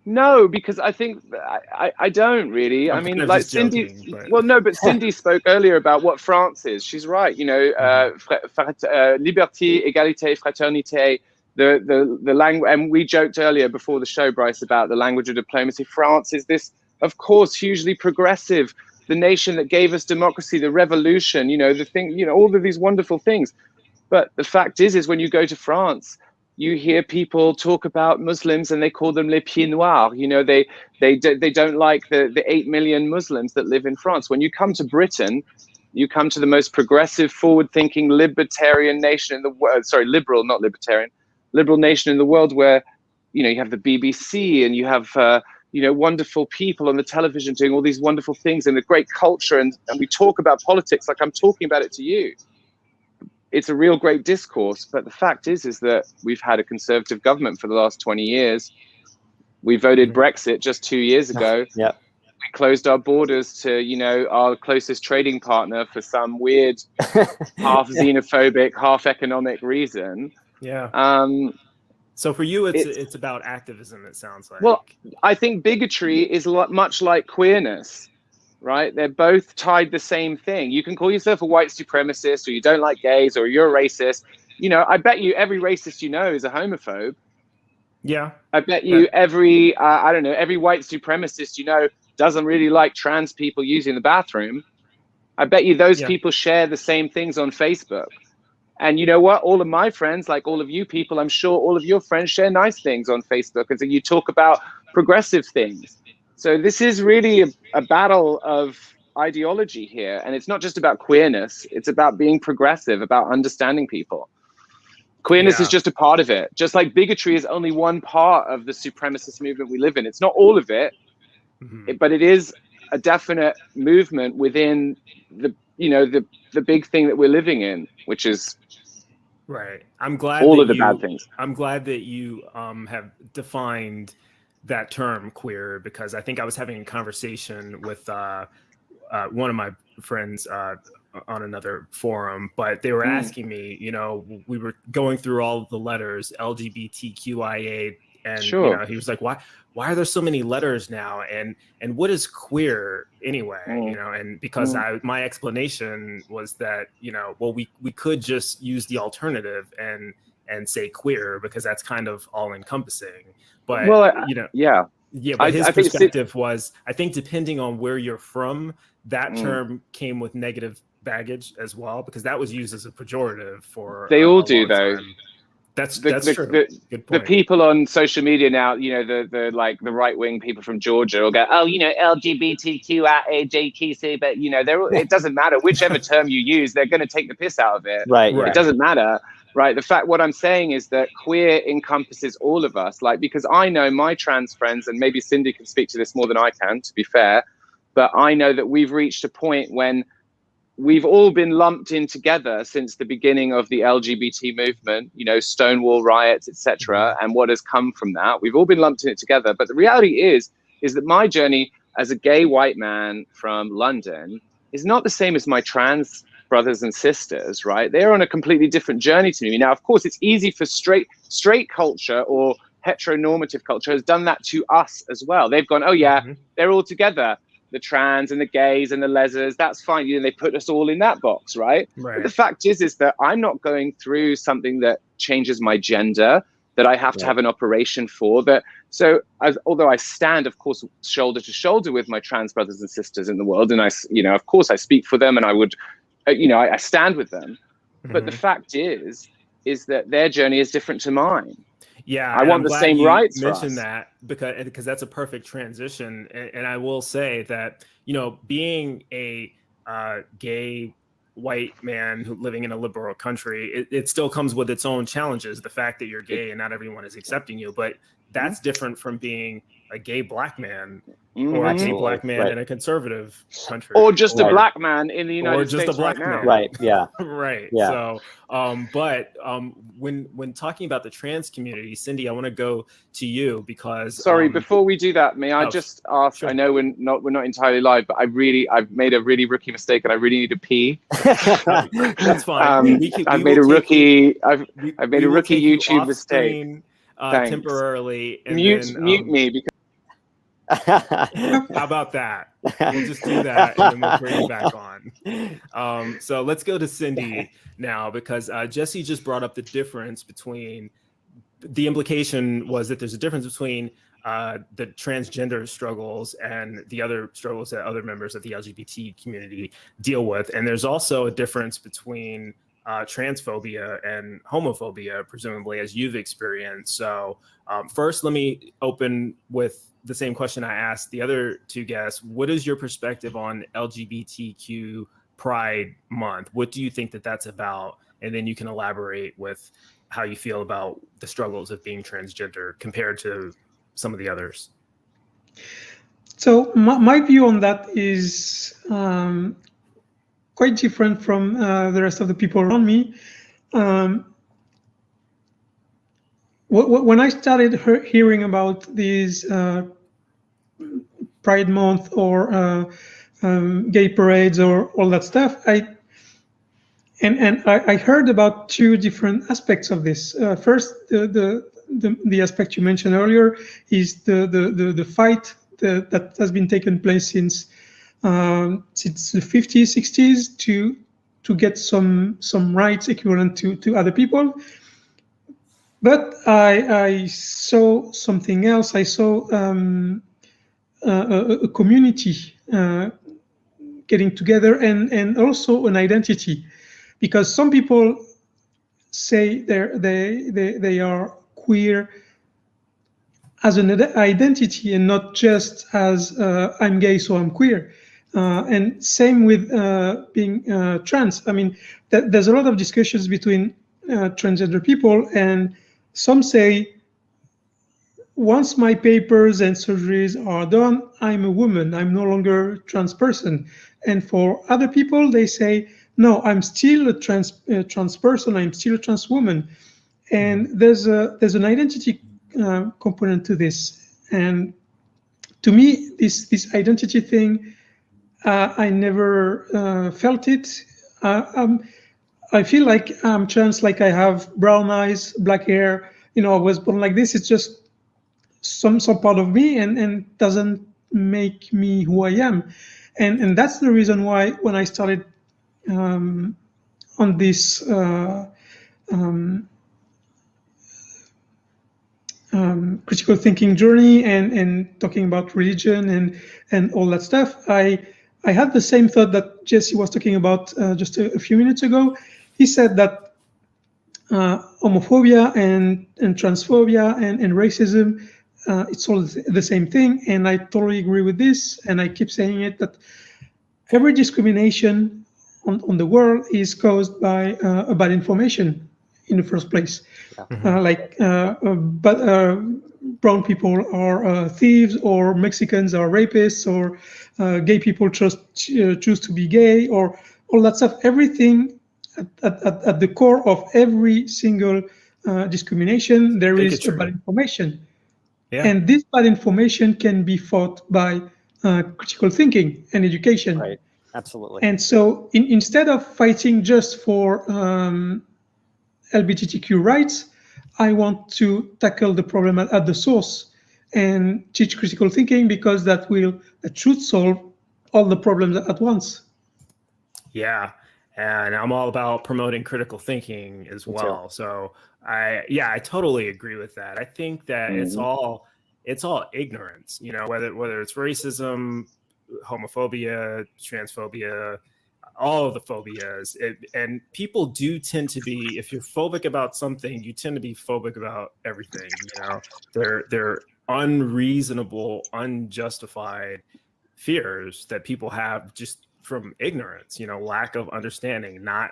No, because I think I don't really. I mean, like Cindy. Joking, but... Well, no, but Cindy spoke earlier about what France is. She's right. You know, liberté, égalité, fraternité. The language, and we joked earlier before the show, Bryce, about the language of diplomacy. France is this, of course, hugely progressive. The nation that gave us democracy, the revolution. You know, the thing. You know, all of these wonderful things. But the fact is when you go to France, you hear people talk about Muslims and they call them les pieds noirs. You know, they don't like the 8 million Muslims that live in France. When you come to Britain, you come to the most progressive, forward-thinking, libertarian nation in the world. Sorry, liberal, not libertarian. Liberal nation in the world where, you know, you have the BBC and you have, you know, wonderful people on the television doing all these wonderful things and a great culture. And we talk about politics like I'm talking about it to you. It's a real great discourse, but the fact is that we've had a conservative government for the last 20 years. We voted Brexit just 2 years ago. Yeah. We closed our borders to, you know, our closest trading partner for some weird half xenophobic, half economic reason. Yeah. So for you, it's about activism, it sounds like. Well, I think bigotry is much like queerness. Right? They're both tied the same thing. You can call yourself a white supremacist, or you don't like gays, or you're a racist. You know, I bet you every racist you know is a homophobe. Yeah. I bet you every, every white supremacist you know doesn't really like trans people using the bathroom. I bet you those people share the same things on Facebook. And you know what? All of my friends, like all of you people, I'm sure all of your friends share nice things on Facebook. And so you talk about progressive things. So this is really a battle of ideology here. And it's not just about queerness. It's about being progressive, about understanding people. Queerness is just a part of it. Just like bigotry is only one part of the supremacist movement we live in. It's not all of it, but it is a definite movement within the, you know, the big thing that we're living in, which is I'm glad all of the bad things. I'm glad that you have defined that term queer, because I think I was having a conversation with one of my friends on another forum, but they were asking me, you know, we were going through all of the letters, LGBTQIA, and you know, he was like, why are there so many letters now? And what is queer anyway? You know, and because my explanation was that, you know, well, we could just use the alternative and say queer, because that's kind of all encompassing. But you know, but his perspective was, I think depending on where you're from, that term came with negative baggage as well, because that was used as a pejorative for they all do though. That's true. Good point. The people on social media now, you know, the right wing people from Georgia will go, oh, you know, LGBTQIAJQC, but you know, it doesn't matter whichever term you use, they're going to take the piss out of it. Right. It doesn't matter. Right. What I'm saying is that queer encompasses all of us, like, because I know my trans friends, and maybe Cindy can speak to this more than I can, to be fair, but I know that we've reached a point when we've all been lumped in together since the beginning of the LGBT movement, you know, Stonewall riots, etc., and what has come from that. We've all been lumped in it together. But the reality is that my journey as a gay white man from London is not the same as my trans brothers and sisters, right? They're on a completely different journey to me. Now, of course, it's easy for straight culture or heteronormative culture has done that to us as well. They've gone, oh yeah, they're all together. the trans and the gays and the lesers, that's fine. You know, they put us all in that box, right? Right. But the fact is that I'm not going through something that changes my gender, that I have to have an operation for. Although I stand, of course, shoulder to shoulder with my trans brothers and sisters in the world, and of course, I speak for them, and I would, I stand with them. But the fact is that their journey is different to mine. Yeah, I want the same rights for us. Mention that because that's a perfect transition, and I will say that being a gay white man living in a liberal country, it still comes with its own challenges. The fact that you're gay and not everyone is accepting you, but that's different from being a gay black man or a gay black man in a conservative country, or just a black man in the United States, or just a black man, right? Yeah, right. Yeah. So, when talking about the trans community, Cindy, I want to go to you because before we do that, may I just ask? Sure. I know we're not entirely live, but I've made a really rookie mistake, and I really need to pee. That's fine. I've made a rookie YouTube mistake. Temporarily. And mute me because. How about that? We'll just do that and then we'll bring you back on. So let's go to Cindy now, because Jesse just brought up the difference between, the implication was that there's a difference between the transgender struggles and the other struggles that other members of the LGBT community deal with. And there's also a difference between transphobia and homophobia, presumably, as you've experienced. So first, let me open with the same question I asked the other two guests. What is your perspective on LGBTQ Pride Month? What do you think that that's about? And then you can elaborate with how you feel about the struggles of being transgender compared to some of the others. So my view on that is quite different from the rest of the people around me. When I started hearing about these Pride Month or gay parades or all that stuff, I heard about two different aspects of this. First, the aspect you mentioned earlier is the fight that has been taking place since the 50s, 60s to get some rights equivalent to other people. But I saw something else. I saw a community getting together and also an identity, because some people say they are queer as an identity and not just as I'm gay, so I'm queer. And same with being trans. I mean, there's a lot of discussions between transgender people, and some say, once my papers and surgeries are done, I'm a woman. I'm no longer a trans person. And for other people, they say, no, I'm still a trans person. I'm still a trans woman. And there's an identity component to this. And to me, this identity thing, I never felt it. I feel like I'm trans, like I have brown eyes, black hair. I was born like this. It's just some part of me, and doesn't make me who I am. And that's the reason why when I started on this critical thinking journey and talking about religion and all that stuff, I had the same thought that Jesse was talking about just a few minutes ago. He said that homophobia and transphobia and racism, it's all the same thing. And I totally agree with this. And I keep saying it, that every discrimination on the world is caused by bad information in the first place. But brown people are thieves, or Mexicans are rapists, or gay people choose to be gay, or all that stuff. Everything at the core of every single discrimination, there is bad information. Yeah. And this bad information can be fought by critical thinking and education. Right, absolutely. And so instead of fighting just for LGBTQ rights, I want to tackle the problem at the source and teach critical thinking, because that should solve all the problems at once. Yeah. And I'm all about promoting critical thinking as well. So I totally agree with that. I think that it's all ignorance, you know, whether it's racism, homophobia, transphobia, all of the phobias. And people do tend to be, if you're phobic about something, you tend to be phobic about everything. You know, they're unreasonable, unjustified fears that people have just from ignorance, you know, lack of understanding, not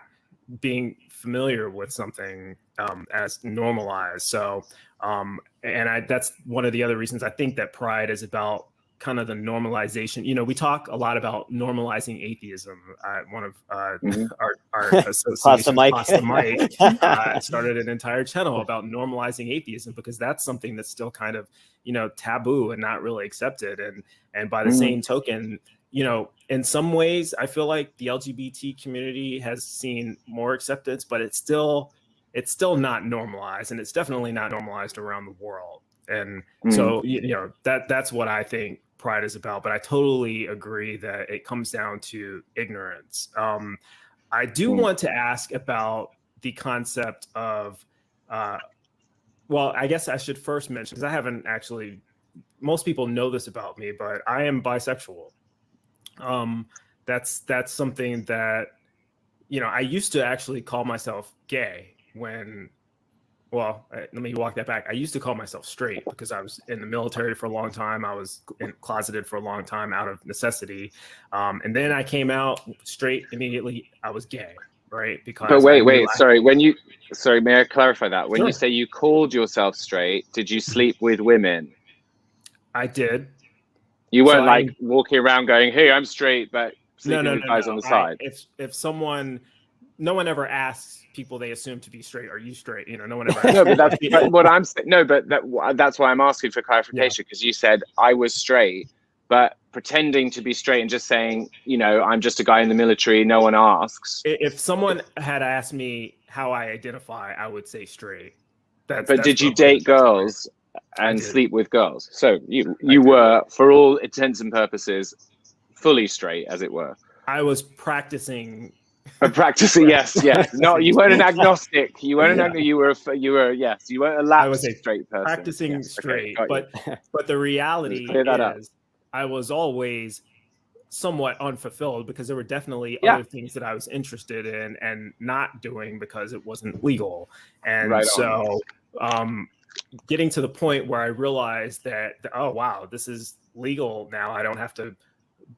being familiar with something as normalized. So, that's one of the other reasons I think that Pride is about kind of the normalization. You know, we talk a lot about normalizing atheism. One of our associations, Pasta Mike, started an entire channel about normalizing atheism, because that's something that's still kind of, you know, taboo and not really accepted. And by the same token, you know, in some ways, I feel like the LGBT community has seen more acceptance, but it's still not normalized, and it's definitely not normalized around the world. And so, you know, that's what I think Pride is about. But I totally agree that it comes down to ignorance. I do want to ask about the concept of, well, I guess I should first mention, because I haven't actually, most people know this about me, but I am bisexual. That's something that, you know, I used to actually call myself gay when, well, let me walk that back. I used to call myself straight because I was in the military for a long time. I was closeted for a long time out of necessity. And then I came out straight immediately. I was gay, right? Because but wait, sorry. May I clarify that? When you say you called yourself straight, did you sleep with women? I did. You weren't walking around going, "Hey, I'm straight," but sleeping with guys on the side. If someone, no one ever asks people they assume to be straight, "Are you straight?" You know, no one ever asks. No, but that's what I'm saying. No, but that's why I'm asking for clarification, because you said I was straight, but pretending to be straight and just saying, you know, I'm just a guy in the military, no one asks. If someone had asked me how I identify, I would say straight. But did you date girls and sleep with girls? So you were, for all intents and purposes, fully straight, as it were. I was practicing. Practicing, yes. No, you weren't an agnostic. You weren't an agnostic. You were. Yes, you weren't a lapsed straight person. Practicing straight, okay, but the reality is, I was always somewhat unfulfilled, because there were definitely other things that I was interested in and not doing because it wasn't legal. And getting to the point where I realized that, oh wow, this is legal now. I don't have to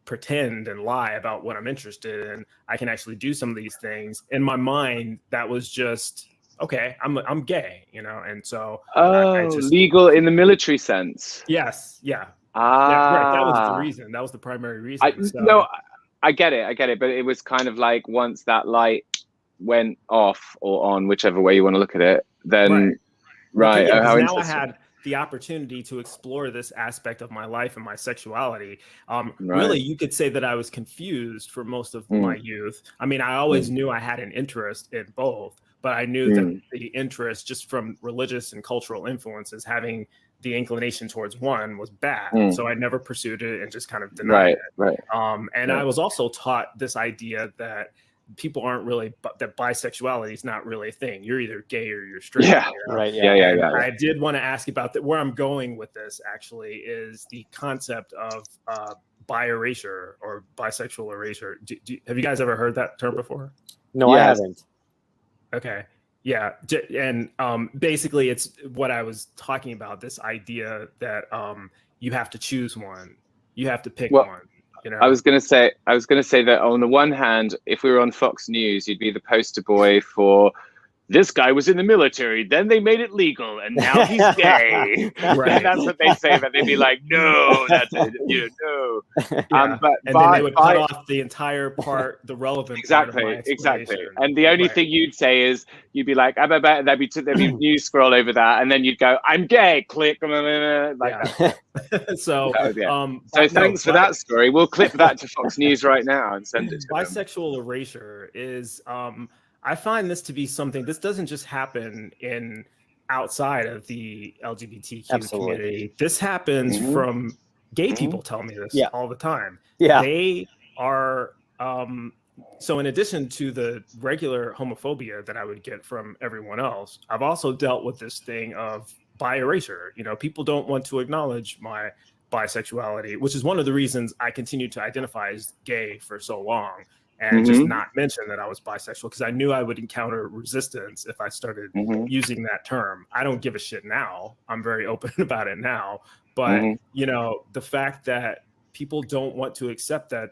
pretend and lie about what I'm interested in. I can actually do some of these things. In my mind, that was just, okay, I'm gay, you know. And so I just, legal in the military sense. Yes, yeah. Right. That was the reason. That was the primary reason. No, I get it. But it was kind of like, once that light went off or on, whichever way you want to look at it, then right. Now I had the opportunity to explore this aspect of my life and my sexuality. Really, you could say that I was confused for most of my youth. I mean, I always knew I had an interest in both, but I knew that the interest, just from religious and cultural influences, having the inclination towards one was bad. So I never pursued it and just kind of denied it. I was also taught this idea that people aren't really, that bisexuality is not really a thing. You're either gay or you're straight. Yeah, you know? I did want to ask about that. Where I'm going with this actually is the concept of bi erasure or bisexual erasure. Have you guys ever heard that term before? No, I haven't. Okay. Yeah. And basically it's what I was talking about, this idea that you have to choose one. You have to pick one. You know? I was gonna say that on the one hand, if we were on Fox News, you'd be the poster boy for, this guy was in the military, then they made it legal, and now he's gay. And that's what they say, but they'd be like, no, that's it, no. Then they would cut off the entire part, the relevant exactly. And the only thing you'd say is, you'd be like, there'd be news scroll over that, and then you'd go, I'm gay, click, like that. So thanks for that story. We'll clip that to Fox News right now and send it to bisexual erasure is I find this to be something, this doesn't just happen outside of the LGBTQ community. This happens from Gay people tell me this Yeah. all the time. Yeah. They are, so in addition to the regular homophobia that I would get from everyone else, I've also dealt with this thing of bi erasure. You know, people don't want to acknowledge my bisexuality, which is one of the reasons I continued to identify as gay for so long and just not mention that I was bisexual, because I knew I would encounter resistance if I started using that term. I don't give a shit now. I'm very open about it now. But, you know, the fact that people don't want to accept that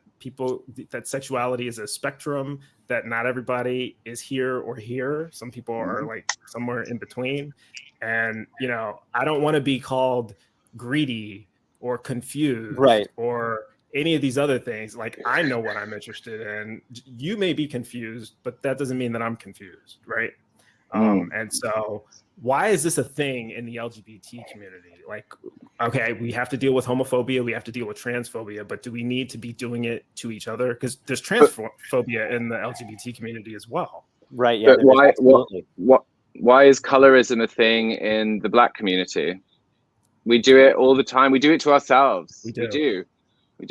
that sexuality is a spectrum, that not everybody is here or here. Some people are like somewhere in between. And, you know, I don't want to be called greedy or confused or any of these other things. Like, I know what I'm interested in. You may be confused, but that doesn't mean that I'm confused, right? And so why is this a thing in the LGBT community? Like, okay, we have to deal with homophobia, we have to deal with transphobia, but do we need to be doing it to each other? Because there's transphobia in the LGBT community as well. Right. Yeah. But why is colorism a thing in the Black community? We do it all the time. We do it to ourselves. We do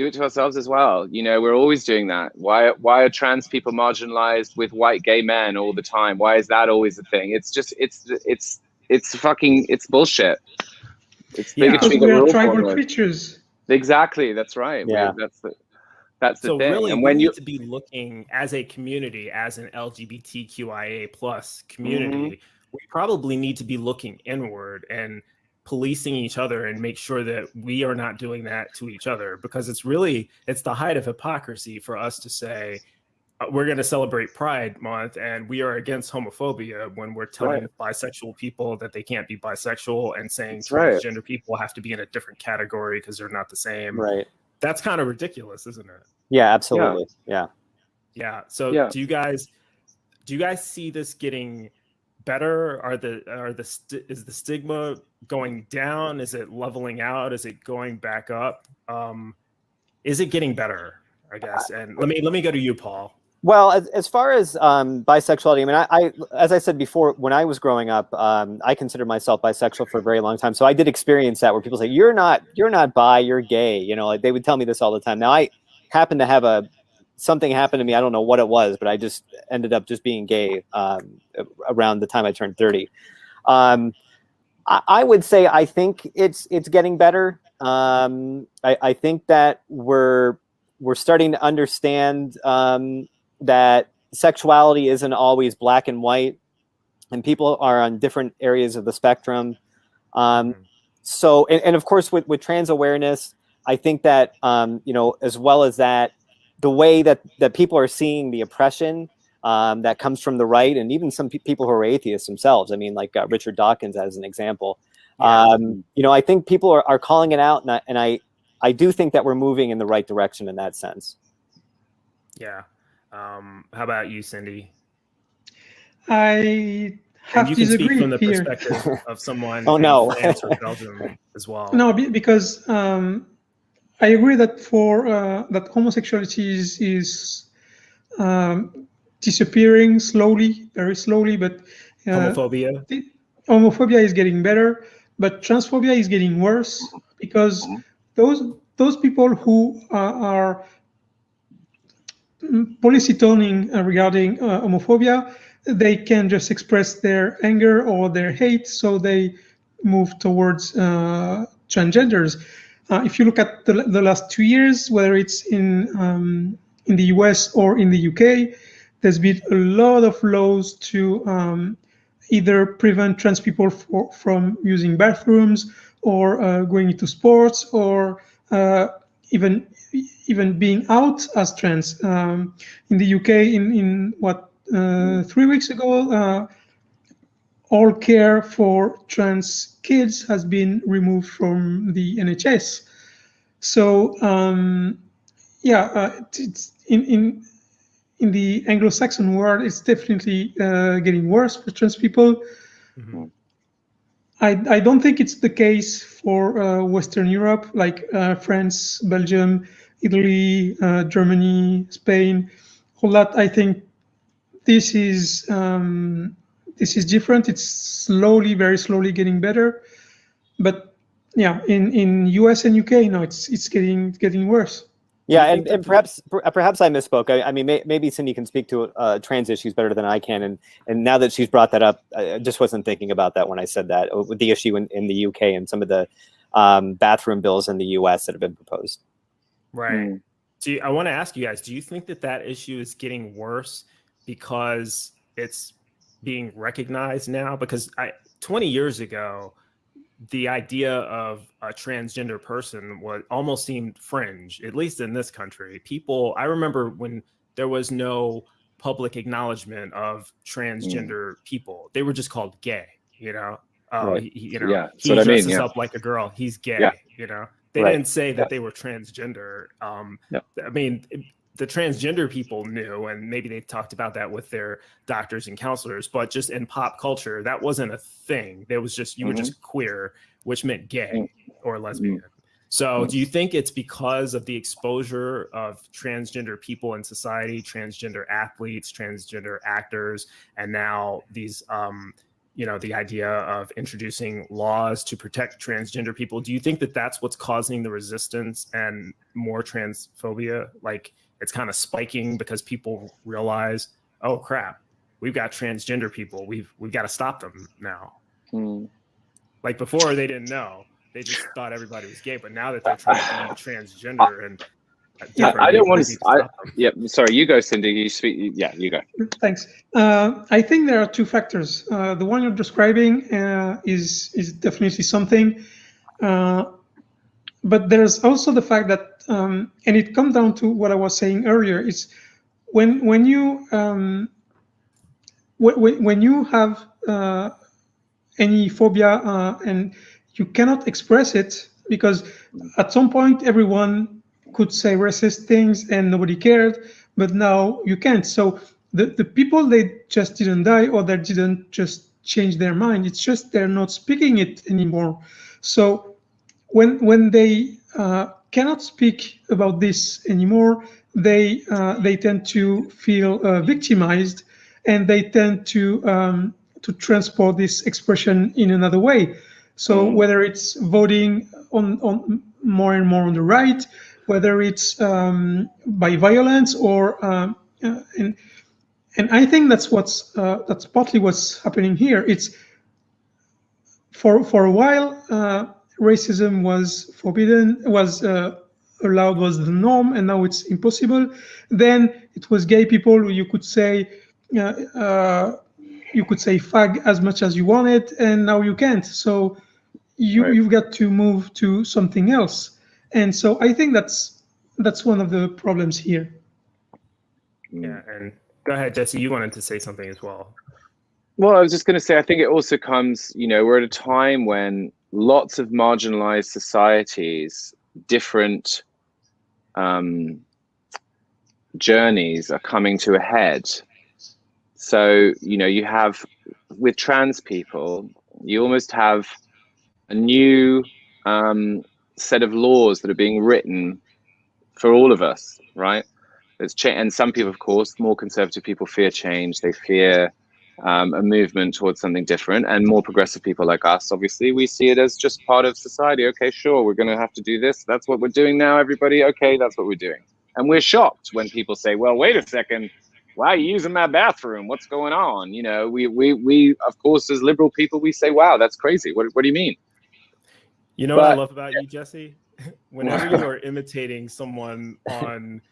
it to ourselves as well. You know, we're always doing that. Why are trans people marginalized with white gay men all the time? Why is that always a thing? It's just it's bullshit. It's bigotry that we we're are all tribal creatures. Exactly, that's right. Yeah. That's the so thing. Really, and we need to be looking as a community, as an LGBTQIA plus community, we probably need to be looking inward and policing each other and make sure that we are not doing that to each other, because it's the height of hypocrisy for us to say we're going to celebrate Pride Month and we are against homophobia when we're telling bisexual people that they can't be bisexual and saying transgender people have to be in a different category because they're not the same. Right. That's kind of ridiculous, isn't it? Yeah, absolutely. Yeah. So do you guys see this getting better? Is the stigma going down? Is it leveling out? Is it going back up? Is it getting better, I guess? And let me go to you, Paul. Well, as far as bisexuality, I mean, I as I said before, when I was growing up, I considered myself bisexual for a very long time. So I did experience that, where people say, you're not bi, you're gay. You know, like they would tell me this all the time. Now I happen to have something happened to me. I don't know what it was, but I just ended up just being gay around the time I turned 30. I would say I think it's getting better. I think that we're starting to understand that sexuality isn't always black and white, and people are on different areas of the spectrum. So, and of course, with trans awareness, I think that, you know, as well as that, the way that people are seeing the oppression that comes from the right, and even some people who are atheists themselves. I mean, like Richard Dawkins as an example. You know, I think people are calling it out, and I do think that we're moving in the right direction in that sense. Yeah. How about you, Cindy? I have you to can speak disagree from the here. perspective of someone Oh, no. in France or Belgium as well. No, because I agree that that homosexuality is disappearing slowly, very slowly, but Homophobia is getting better, but transphobia is getting worse, because those people who are policy toning regarding homophobia, they can just express their anger or their hate, so they move towards transgenders. If you look at the last 2 years, whether it's in the US or in the UK, there's been a lot of laws to either prevent trans people from using bathrooms or going into sports, or even being out as trans. In the UK, in 3 weeks ago, all care for trans kids has been removed from the NHS. So it's in the Anglo-Saxon world, it's definitely getting worse for trans people. I don't think it's the case for Western Europe, like France, Belgium, Italy, Germany, Spain, all that. I think this is different. It's very slowly getting better. But yeah, in US and UK, no, it's getting worse. Yeah, and perhaps I misspoke. I mean, maybe Cindy can speak to trans issues better than I can. And now that she's brought that up, I just wasn't thinking about that when I said that, with the issue in the UK and some of the bathroom bills in the US that have been proposed. Right. I want to ask you guys, do you think that issue is getting worse because it's being recognized now? Because 20 years ago, the idea of a transgender person almost seemed fringe, at least in this country. I remember when there was no public acknowledgement of transgender people, they were just called gay, you know? Right. He dresses up like a girl, he's gay, you know? They didn't say that they were transgender. I mean, the transgender people knew, and maybe they talked about that with their doctors and counselors, but just in pop culture, that wasn't a thing. There was just, you were just queer, which meant gay or lesbian. So do you think it's because of the exposure of transgender people in society, transgender athletes, transgender actors, and now these, the idea of introducing laws to protect transgender people? Do you think that's what's causing the resistance and more transphobia? Like, it's kind of spiking because people realize, oh crap, we've got transgender people. We've got to stop them now. Like before, they didn't know. They just thought everybody was gay. But now that they're trying to be transgender and I don't want to. Sorry, you go, Cindy. You speak. Yeah, you go. Thanks. I think there are two factors. The one you're describing is definitely something, but there's also the fact that, and it comes down to what I was saying earlier. Is when you have any phobia and you cannot express it, because at some point everyone could say racist things and nobody cared, but now you can't. So the people, they just didn't die, or they didn't just change their mind. It's just they're not speaking it anymore. So when they cannot speak about this anymore, they tend to feel victimized, and they tend to transport this expression in another way. So whether it's voting on more and more on the right, whether it's by violence, or and I think that's partly what's happening here. It's for a while racism was forbidden, was allowed, was the norm, and now it's impossible. Then it was gay people who you could say fag as much as you wanted, and now you can't. So you've got to move to something else. And so I think that's one of the problems here. Yeah, and go ahead, Jesse. You wanted to say something as well. Well, I was just going to say, I think it also comes, we're at a time when lots of marginalized societies, different journeys are coming to a head. So, you have, with trans people, you almost have a new set of laws that are being written for all of us, right? And some people, of course, more conservative people fear change. They fear a movement towards something different. And more progressive people like us, obviously, we see it as just part of society. Okay, sure, we're going to have to do this. That's what we're doing now, everybody. Okay, that's what we're doing. And we're shocked when people say, well, wait a second, why are you using my bathroom? What's going on? We of course, as liberal people, we say, wow, that's crazy. What do you mean? You know what I love about you, Jesse? Whenever you are imitating someone on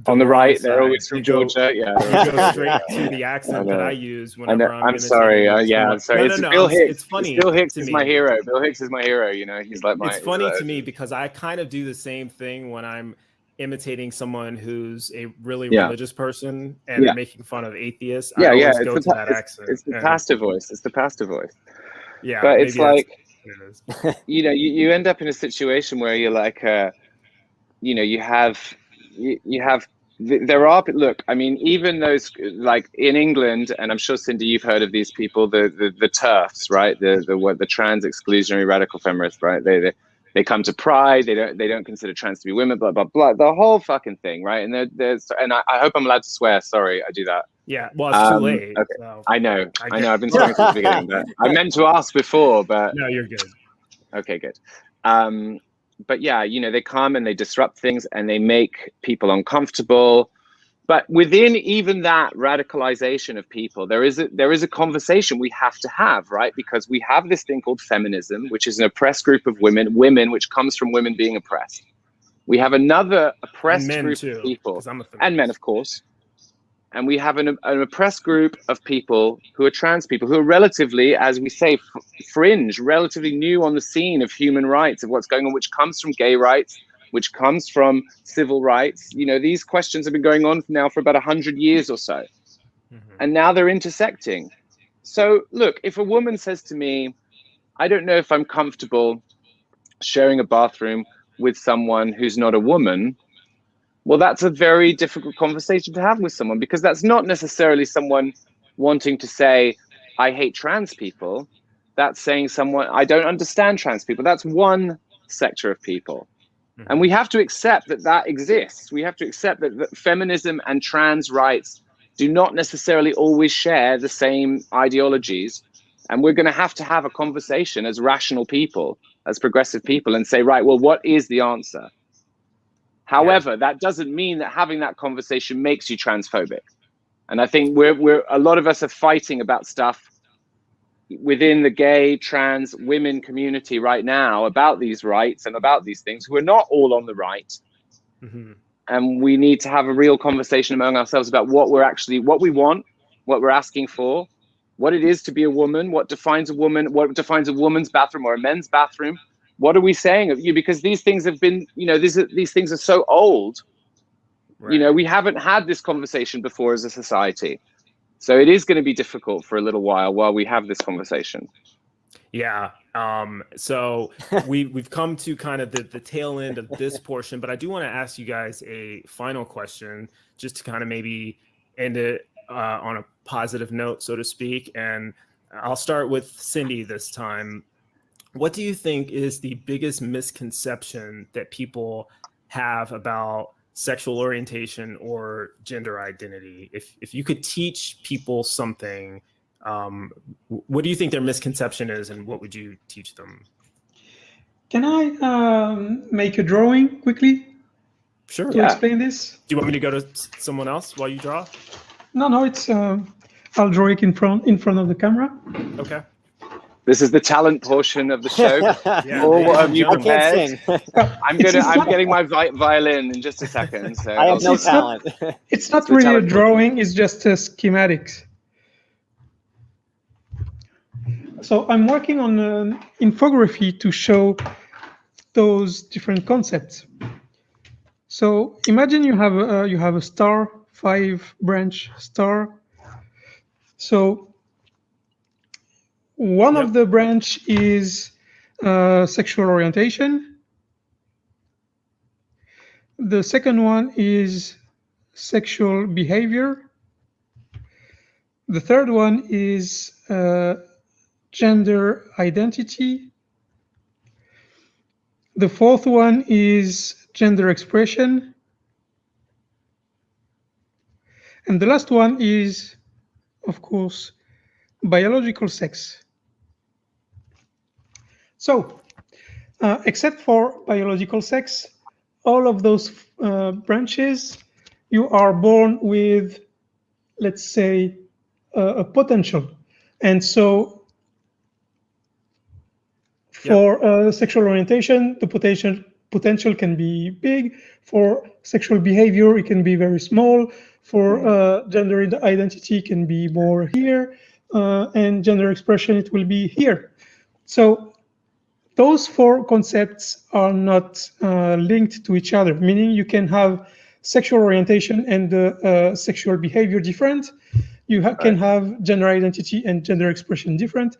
the right, side, they're always from Georgia. You go straight to the accent that I use whenever I'm sorry. I'm sorry. No. Bill Hicks. It's funny. Bill Hicks is my hero. Bill Hicks is my hero. He's like my. It's funny to me because I kind of do the same thing when I'm imitating someone who's a really religious person and making fun of atheists. I always go to that accent. It's the pastor voice. It's the pastor voice. Yeah, but it's like, you end up in a situation where you're like, there are, look, I mean, even those, like in England, and I'm sure, Cindy, you've heard of these people, the TERFs, right? The trans exclusionary radical feminists, right? They come to Pride. They don't consider trans to be women, blah blah blah. The whole fucking thing, right? And I hope I'm allowed to swear. Sorry, I do that. Yeah, well, it's too late. Okay. So I know. I've been swearing since the beginning. But I meant to ask before, but no, you're good. Okay, good. But yeah, you know, they come and they disrupt things and they make people uncomfortable. But within even that radicalization of people, there is a conversation we have to have, right? Because we have this thing called feminism, which is an oppressed group of women, which comes from women being oppressed. We have another oppressed group too, of people, and men, of course. And we have an oppressed group of people who are trans people, who are relatively, as we say, fringe, relatively new on the scene of human rights, of what's going on, which comes from gay rights, which comes from civil rights. You know, these questions have been going on now for about 100 years or so. And now they're intersecting. So look, if a woman says to me, I don't know if I'm comfortable sharing a bathroom with someone who's not a woman, well, that's a very difficult conversation to have with someone, because that's not necessarily someone wanting to say, I hate trans people. That's saying someone, I don't understand trans people. That's one sector of people. And we have to accept that that exists. We have to accept that feminism and trans rights do not necessarily always share the same ideologies. And we're going to have a conversation as rational people, as progressive people, and say, right, well, what is the answer? However, that doesn't mean that having that conversation makes you transphobic. And I think a lot of us are fighting about stuff within the gay, trans, women community right now about these rights and about these things, who are not all on the right. And we need to have a real conversation among ourselves about what we want, what we're asking for, what it is to be a woman, what defines a woman, what defines a woman's bathroom or a men's bathroom. What are we saying of you? Because these things have been, you know, these things are so old. Right. You know, we haven't had this conversation before as a society. So it is going to be difficult for a little while we have this conversation. Yeah. So we've come to kind of the tail end of this portion, but I do want to ask you guys a final question, just to kind of maybe end it on a positive note, so to speak. And I'll start with Cindy this time. What do you think is the biggest misconception that people have about sexual orientation or gender identity? If you could teach people something, what do you think their misconception is, and what would you teach them? Can I make a drawing quickly? Sure. To explain this? Do you want me to go to someone else while you draw? No, it's I'll draw it in front of the camera. Okay. This is the talent portion of the show. What have you prepared? I'm getting my violin in just a second. So I have no talent. It's not really a drawing. It's just a schematics. So I'm working on an infography to show those different concepts. So imagine you have a star, 5-branch star. So one of the branch is sexual orientation. The second one is sexual behavior. The third one is gender identity. The fourth one is gender expression. And the last one is, of course, biological sex. So, except for biological sex, all of those branches, you are born with, let's say, a potential. And so for sexual orientation, the potential can be big. For sexual behavior, it can be very small. For gender identity, it can be more here. And gender expression, it will be here. So those 4 concepts are not linked to each other, meaning you can have sexual orientation and sexual behavior different. You can have gender identity and gender expression different.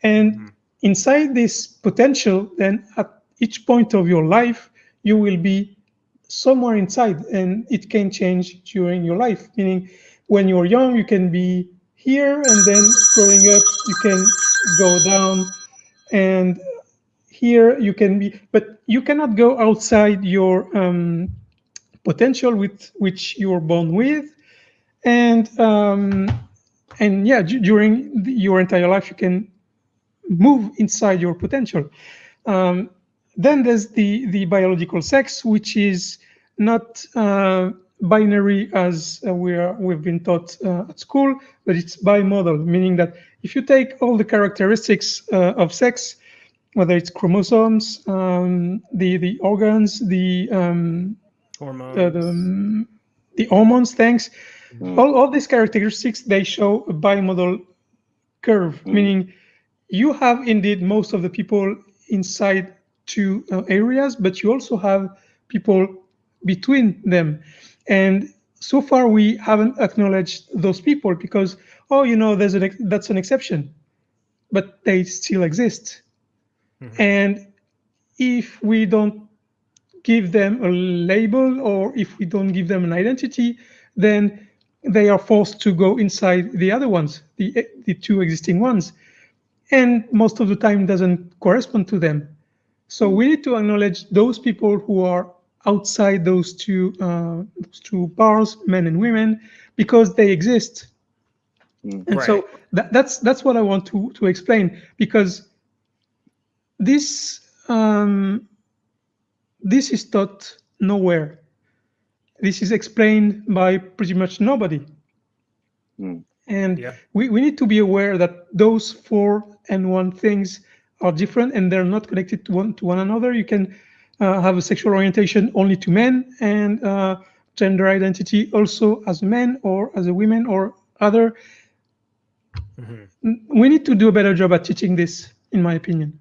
And inside this potential, then at each point of your life, you will be somewhere inside, and it can change during your life. Meaning, when you're young, you can be here, and then growing up, you can go down, and here you can be, but you cannot go outside your potential with which you're born with, and yeah, during your entire life, you can move inside your potential. Then there's the biological sex, which is not binary as we've been taught at school, but it's bimodal, meaning that if you take all the characteristics of sex, whether it's chromosomes, the organs, Hormones. the hormones, thanks, all these characteristics, they show a bimodal curve, meaning you have indeed most of the people inside two areas, but you also have people between them. And so far we haven't acknowledged those people because, that's an exception, but they still exist. And if we don't give them a label, or if we don't give them an identity, then they are forced to go inside the other ones, the two existing ones. And most of the time doesn't correspond to them. So we need to acknowledge those people who are outside those two bars, men and women, because they exist. And so that's what I want to explain, because this is taught nowhere. This is explained by pretty much nobody. And we need to be aware that those 4 and 1 things are different and they're not connected to one another. You can have a sexual orientation only to men, and gender identity also as a man or as a woman or other. We need to do a better job at teaching this, in my opinion.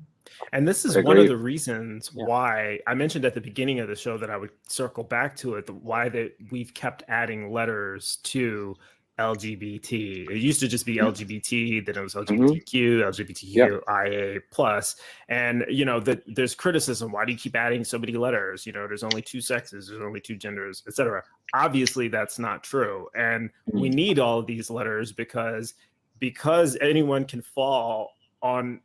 And this is one of the reasons why I mentioned at the beginning of the show that I would circle back to it, why that we've kept adding letters to LGBT. It used to just be LGBT, then it was LGBTQ, LGBTQIA plus, and there's criticism. Why do you keep adding so many letters? There's only 2 sexes, there's only 2 genders, etc. Obviously, that's not true, and we need all of these letters because anyone can fall on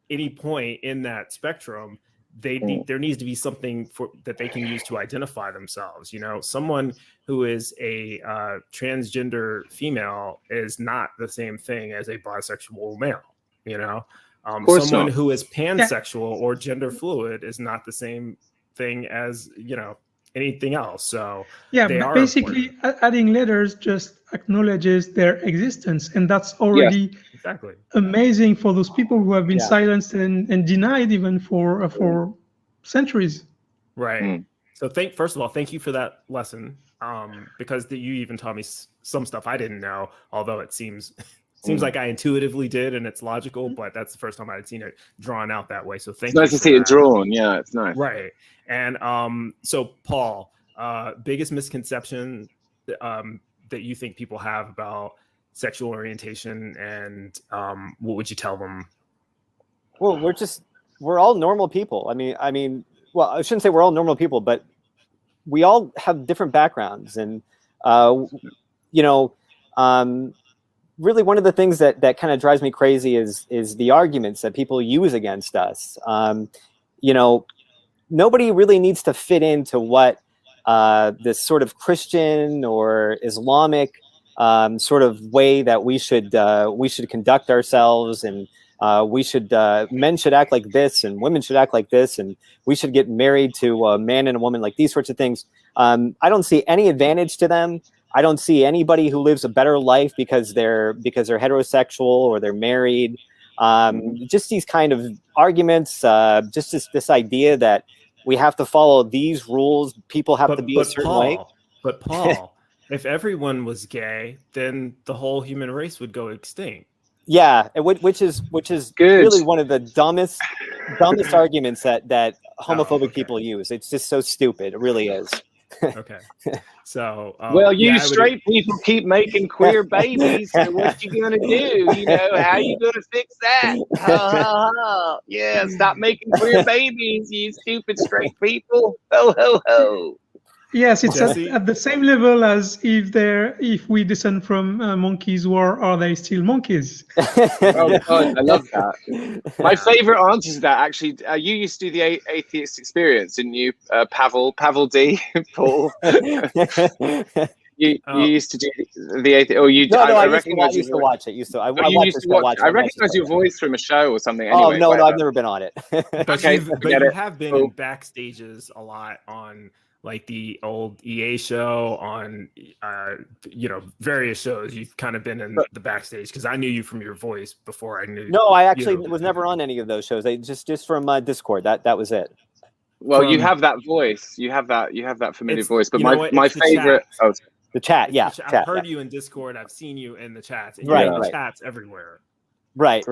any point in that spectrum. There needs to be something that they can use to identify themselves. Someone who is a transgender female is not the same thing as a bisexual male. Someone who is pansexual or gender fluid is not the same thing as anything else. So basically adding letters just acknowledges their existence, and that's already amazing for those people who have been silenced and denied even for centuries. Right. So first of all, thank you for that lesson, because you even taught me some stuff I didn't know, although it seems like I intuitively did and it's logical, but that's the first time I had seen it drawn out that way. So thank you. It's nice to see it drawn. Yeah, it's nice. Right. And so Paul, biggest misconception that you think people have about sexual orientation, and what would you tell them? Well, we're all normal people. I mean, well, I shouldn't say we're all normal people, but we all have different backgrounds, and really one of the things that kind of drives me crazy is the arguments that people use against us. Nobody really needs to fit into what this sort of Christian or Islamic sort of way that we should conduct ourselves, and men should act like this and women should act like this, and we should get married to a man and a woman, like these sorts of things. I don't see any advantage to them. I don't see anybody who lives a better life because they're heterosexual or they're married. Just these kind of arguments, just this idea that we have to follow these rules. People have to be a certain way. But Paul, if everyone was gay, then the whole human race would go extinct. Yeah, which is Good. Really one of the dumbest arguments that homophobic people use. It's just so stupid. It really is. Okay. So straight people keep making queer babies, so what you gonna do? How you gonna fix that? Yeah, stop making queer babies, you stupid straight people. Ho ho ho. Yes, it's at the same level as if we descend from monkeys, are they still monkeys? Oh God, I love that. My favorite answer to that, actually, you used to do the atheist experience, didn't you, Pavel D, Paul? You used to do the eighth, or you? No, I I recognize used to watch it. I you watched used the to show. watch. I recognize your voice from a show or something. Oh Anyway, no, whatever. I've never been on it. But Okay, you have been in backstages a lot on like the old EA show, on various shows. You've kind of been in the backstage because I knew you from your voice before I knew. No, I actually was never on any of those shows. Just from Discord. That was it. Well, you have that voice. You have that familiar voice. But my favorite. The chat, yeah. I've heard you in Discord. I've seen you in the chats. And right, you're in the chats everywhere. Right.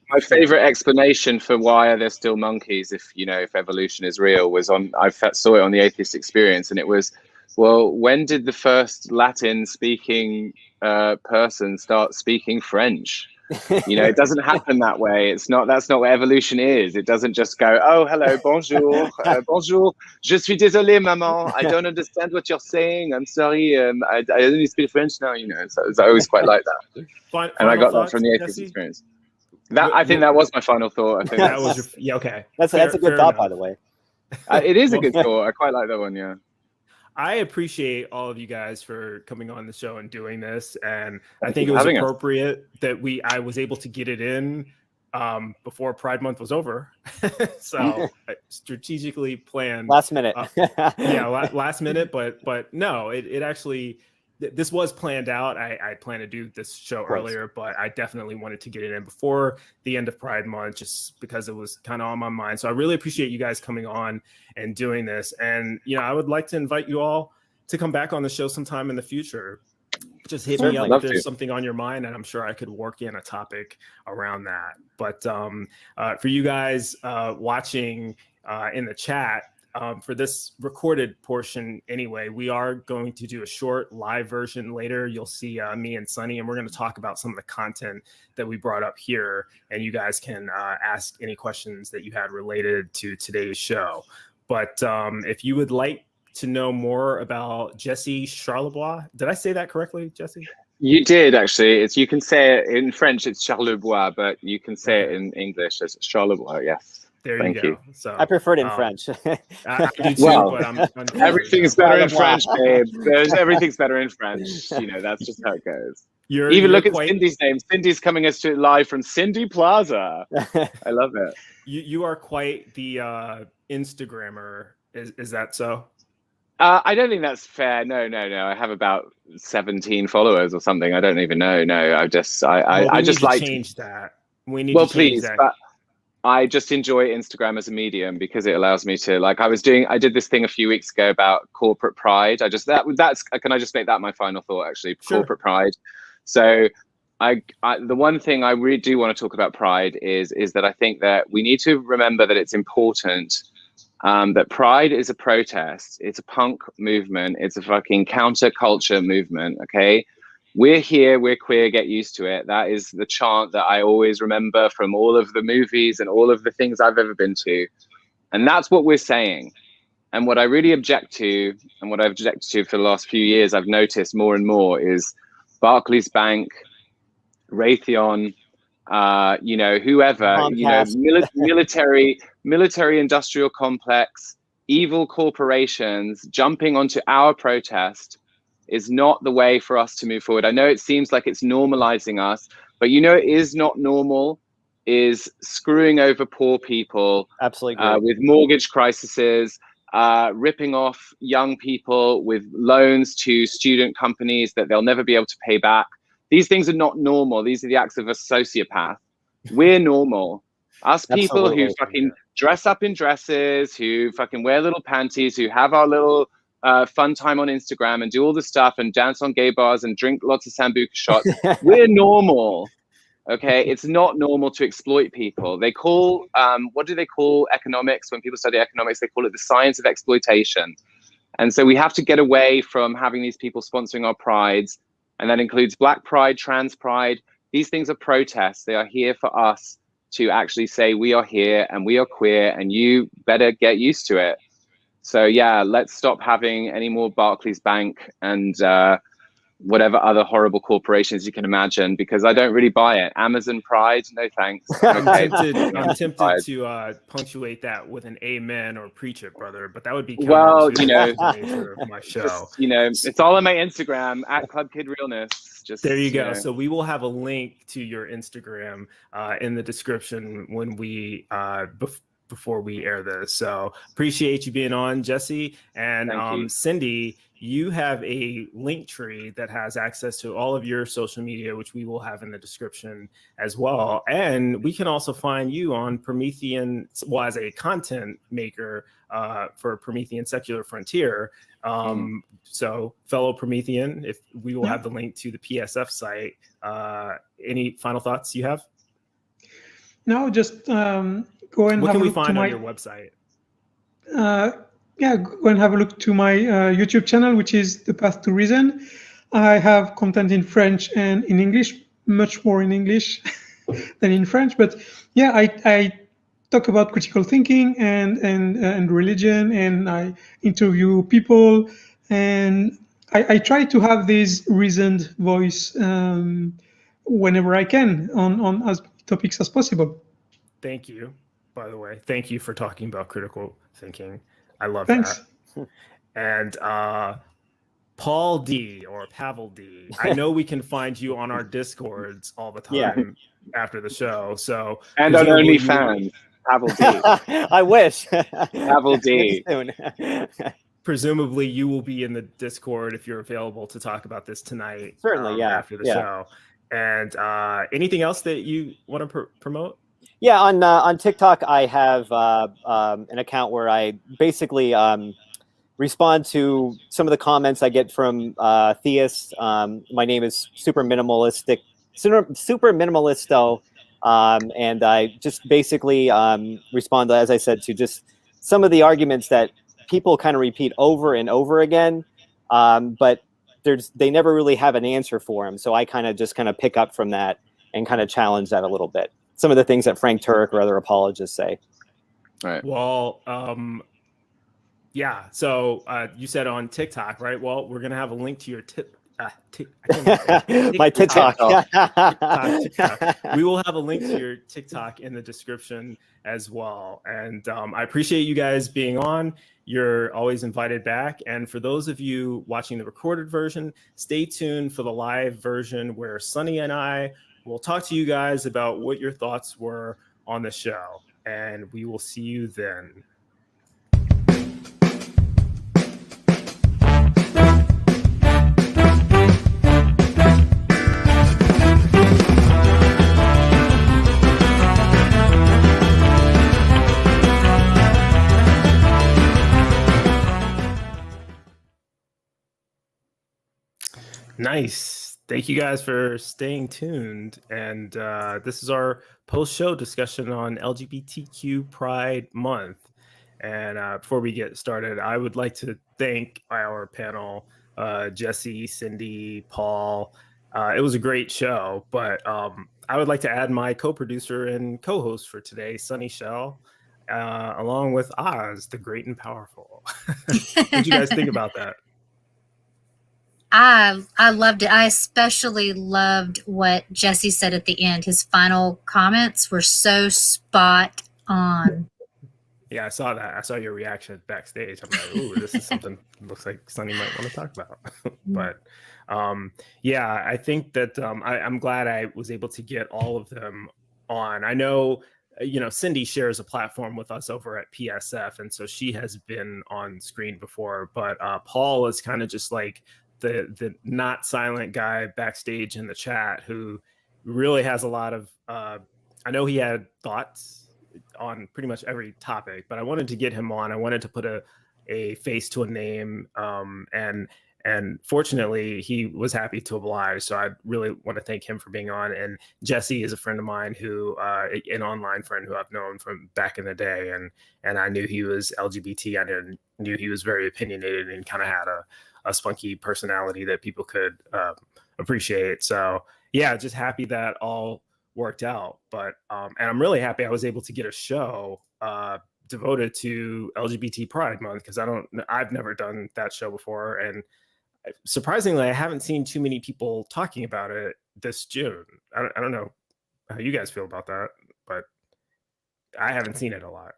My favorite explanation for why are there still monkeys if evolution is real was I saw it on the Atheist Experience, and it was, well, when did the first Latin speaking person start speaking French? It doesn't happen that way. That's not what evolution is. It doesn't just go, oh, hello, bonjour, bonjour, je suis désolé, maman, I don't understand what you're saying, I'm sorry, I only speak French now, so I always quite like that. And I got that from the Atheist Experience. I think that was my final thought. I think that was okay. That's a good thought, by the way. It is a good thought. I quite like that one, yeah. I appreciate all of you guys for coming on the show and doing this, and I think it was appropriate that I was able to get it in before Pride Month was over. So I strategically planned last minute. Last minute, but no, it actually. This was planned out. I planned to do this show earlier, but I definitely wanted to get it in before the end of Pride Month, just because it was kind of on my mind. So I really appreciate you guys coming on and doing this. And, I would like to invite you all to come back on the show sometime in the future. Just hit me up if there's something on your mind, and I'm sure I could work in a topic around that. But for you guys watching in the chat, for this recorded portion anyway, we are going to do a short live version later. You'll see me and Sunny, and we're going to talk about some of the content that we brought up here, and you guys can ask any questions that you had related to today's show. But if you would like to know more about Jesse Charlebois, did I say that correctly, Jesse? You did, actually. You can say it in French, it's Charlebois, but you can say it in English as Charlebois, yes. Thank you. So I prefer it in French. I do too, but I'm everything's better in French, babe. Everything's better in French. That's just how it goes. Even look at Cindy's name. Cindy's coming us to live from Cindy Plaza. I love it. You are quite the Instagrammer. Is that so? I don't think that's fair. No. I have about 17 followers or something. I don't even know. No, I just like change that. We need to change that. But I just enjoy Instagram as a medium because it allows me to, like, I did this thing a few weeks ago about corporate pride. Can I just make that my final thought, actually? Sure. Corporate pride. So the one thing I really do want to talk about pride is that I think that we need to remember that it's important that pride is a protest. It's a punk movement. It's a fucking counterculture movement. Okay. We're here, we're queer, get used to it. That is the chant that I always remember from all of the movies and all of the things I've ever been to. And that's what we're saying. And what I really object to, and what I've objected to for the last few years, I've noticed more and more is Barclays Bank, Raytheon, whoever, military industrial complex, evil corporations jumping onto our protest is not the way for us to move forward. I know it seems like it's normalizing us, but it is not normal, is screwing over poor people. Absolutely. With mortgage crises, ripping off young people with loans to student companies that they'll never be able to pay back. These things are not normal. These are the acts of a sociopath. We're normal. Us people who fucking dress up in dresses, who fucking wear little panties, who have our little fun time on Instagram and do all the stuff and dance on gay bars and drink lots of Sambuca shots. We're normal. Okay, it's not normal to exploit people. They call, what do they call economics? When people study economics, they call it the science of exploitation. And so we have to get away from having these people sponsoring our prides. And that includes Black Pride, Trans Pride. These things are protests. They are here for us to actually say we are here and we are queer and you better get used to it. So yeah, let's stop having any more Barclays Bank and whatever other horrible corporations you can imagine, because I don't really buy it. Amazon Pride, no thanks. I'm tempted to punctuate that with an amen or preach it, brother, but that would be well, the nature of my show. Just, it's all on my Instagram at Club Kid Realness. Just there you go. So we will have a link to your Instagram in the description when we before we air this. So appreciate you being on, Jesse. And Cindy, you have a link tree that has access to all of your social media, which we will have in the description as well. And we can also find you on Promethean, well, as a content maker for Promethean Secular Frontier. So fellow Promethean, if we will have the link to the PSF site. Any final thoughts you have? No, just go and what have can a we look find to on my your website? Go and have a look to my YouTube channel, which is The Path to Reason. I have content in French and in English, much more in English than in French. But yeah, I talk about critical thinking and religion, and I interview people, and I try to have this reasoned voice whenever I can on as many topics as possible. Thank you, by the way. Thank you for talking about critical thinking. I love Thanks. that. And Paul D or Pavel D, I know we can find you on our Discords all the time after the show. So and on OnlyFans, Pavel D. I wish. Pavel D. Presumably you will be in the Discord if you're available to talk about this tonight. Certainly, after the show. And anything else that you want to promote? Yeah, on TikTok, I have an account where I basically respond to some of the comments I get from theists. My name is Super Minimalisto, and I just basically respond, as I said, to just some of the arguments that people kind of repeat over and over again, but they never really have an answer for them. So I kind of pick up from that and kind of challenge that a little bit. Some of the things that Frank Turek or other apologists say. All right. Well, yeah. So you said on TikTok, right? Well, we're gonna have a link to your my TikTok. TikTok. We will have a link to your TikTok in the description as well. And I appreciate you guys being on. You're always invited back. And for those of you watching the recorded version, stay tuned for the live version where Sunny and I will talk to you guys about what your thoughts were on the show. And we will see you then. Nice. Thank you guys for staying tuned. And this is our post-show discussion on LGBTQ Pride Month. And before we get started, I would like to thank our panel, Jesse, Cindy, Paul. It was a great show, but I would like to add my co-producer and co-host for today, Sunny Shell, along with Oz, the great and powerful. What did you guys think about that? I loved it. I especially loved what Jesse said at the end. His final comments were so spot on. Yeah, I saw that. I saw your reaction backstage. I'm like, ooh, this is something looks like Sunny might want to talk about. But yeah, I think that I'm glad I was able to get all of them on. I know, Cindy shares a platform with us over at PSF, and so she has been on screen before. But Paul is kind of just like the not silent guy backstage in the chat who really has a lot of I know he had thoughts on pretty much every topic, but I wanted to get him on. I wanted to put a face to a name, and fortunately he was happy to oblige. So I really want to thank him for being on. And Jesse is a friend of mine who an online friend who I've known from back in the day, and I knew he was LGBT. I knew he was very opinionated and kind of had a spunky personality that people could appreciate. So yeah, just happy that all worked out. But and I'm really happy I was able to get a show devoted to LGBT Pride Month, because I've never done that show before, and surprisingly, I haven't seen too many people talking about it this June. I don't know how you guys feel about that, but I haven't seen it a lot.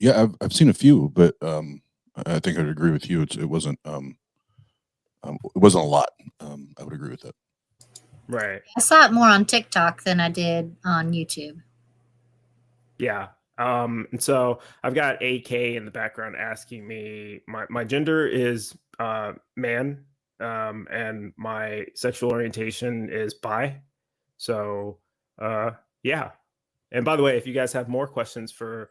Yeah, I've seen a few, but I think I'd agree with you. It wasn't a lot. I would agree with that. Right. I saw it more on TikTok than I did on YouTube. Yeah. And so I've got AK in the background asking me, my gender is man, and my sexual orientation is bi. So yeah. And by the way, if you guys have more questions for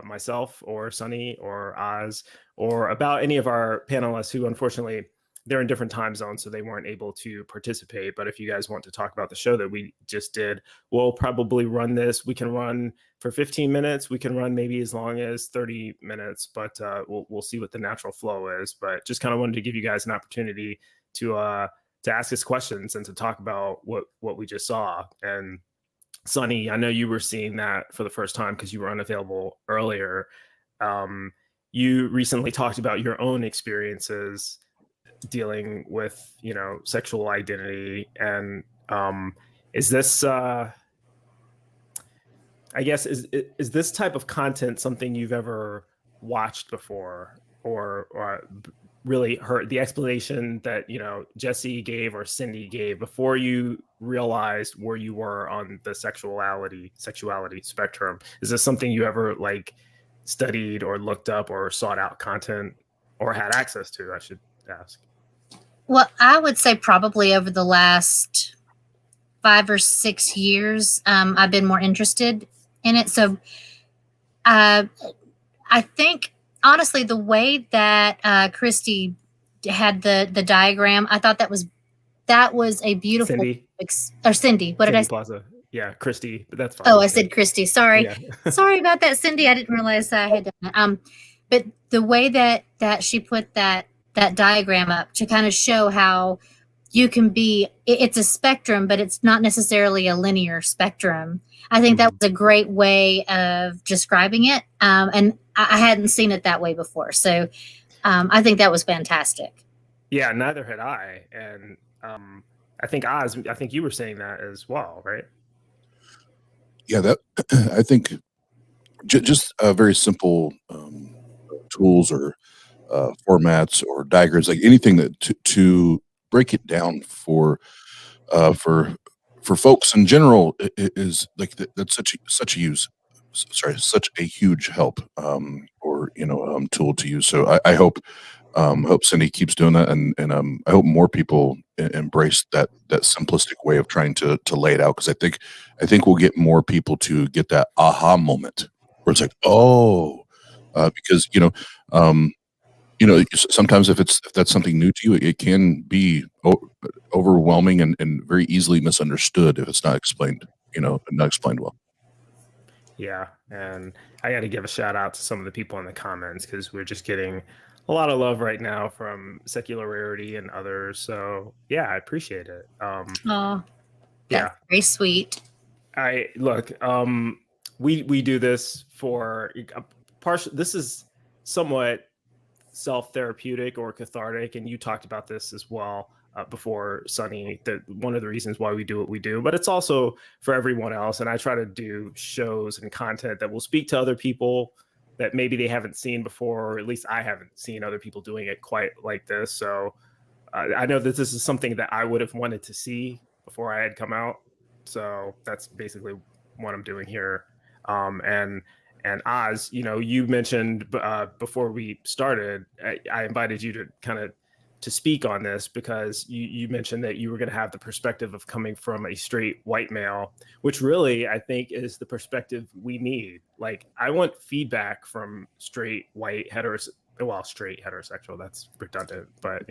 myself or Sunny or Oz or about any of our panelists who unfortunately they're in different time zones, so they weren't able to participate. But if you guys want to talk about the show that we just did, we'll probably run this. We can run for 15 minutes. We can run maybe as long as 30 minutes, but we'll see what the natural flow is. But just kind of wanted to give you guys an opportunity to ask us questions and to talk about what we just saw. And Sunny, I know you were seeing that for the first time because you were unavailable earlier. You recently talked about your own experiences dealing with, sexual identity. And is this, I guess, is this type of content something you've ever watched before or really heard the explanation that, Jesse gave or Cindy gave before you realized where you were on the sexuality spectrum? Is this something you ever studied or looked up or sought out content or had access to, I should ask? Well, I would say probably over the last 5 or 6 years, I've been more interested in it. So I think, honestly, the way that Christy had the diagram, I thought that was a beautiful... Cindy? Or Cindy. What did I say? Plaza. Yeah, Christy, but that's fine. Oh, I said Christy. Sorry. Yeah. Sorry about that, Cindy. I didn't realize I had done that. But the way that she put that diagram up to kind of show how you can be, it's a spectrum, but it's not necessarily a linear spectrum. I think that was a great way of describing it. And I hadn't seen it that way before. So I think that was fantastic. Yeah, neither had I. And I think Oz, you were saying that as well, right? Yeah, that I think just very simple tools or formats or diagrams, like anything that to break it down for folks in general is like that's such a huge help or tool to use. So I hope Cindy keeps doing that, and I hope more people embrace that simplistic way of trying to lay it out, because I think we'll get more people to get that aha moment where it's like, oh, because sometimes if that's something new to you, it can be overwhelming and very easily misunderstood if it's not explained well. Yeah, and I got to give a shout out to some of the people in the comments, because we're just getting a lot of love right now from Secular Rarity and others. So yeah, I appreciate it. Oh, yeah, very sweet. We do this for partial. This is somewhat self-therapeutic or cathartic, and you talked about this as well before, Sunny, that one of the reasons why we do what we do, but it's also for everyone else. And I try to do shows and content that will speak to other people that maybe they haven't seen before, or at least I haven't seen other people doing it quite like this. So I know that this is something that I would have wanted to see before I had come out. So that's basically what I'm doing here. And Oz, you mentioned before we started, I invited you to kind of to speak on this because you mentioned that you were going to have the perspective of coming from a straight white male, which really I think is the perspective we need. Like, I want feedback from straight white straight heterosexual, that's redundant, but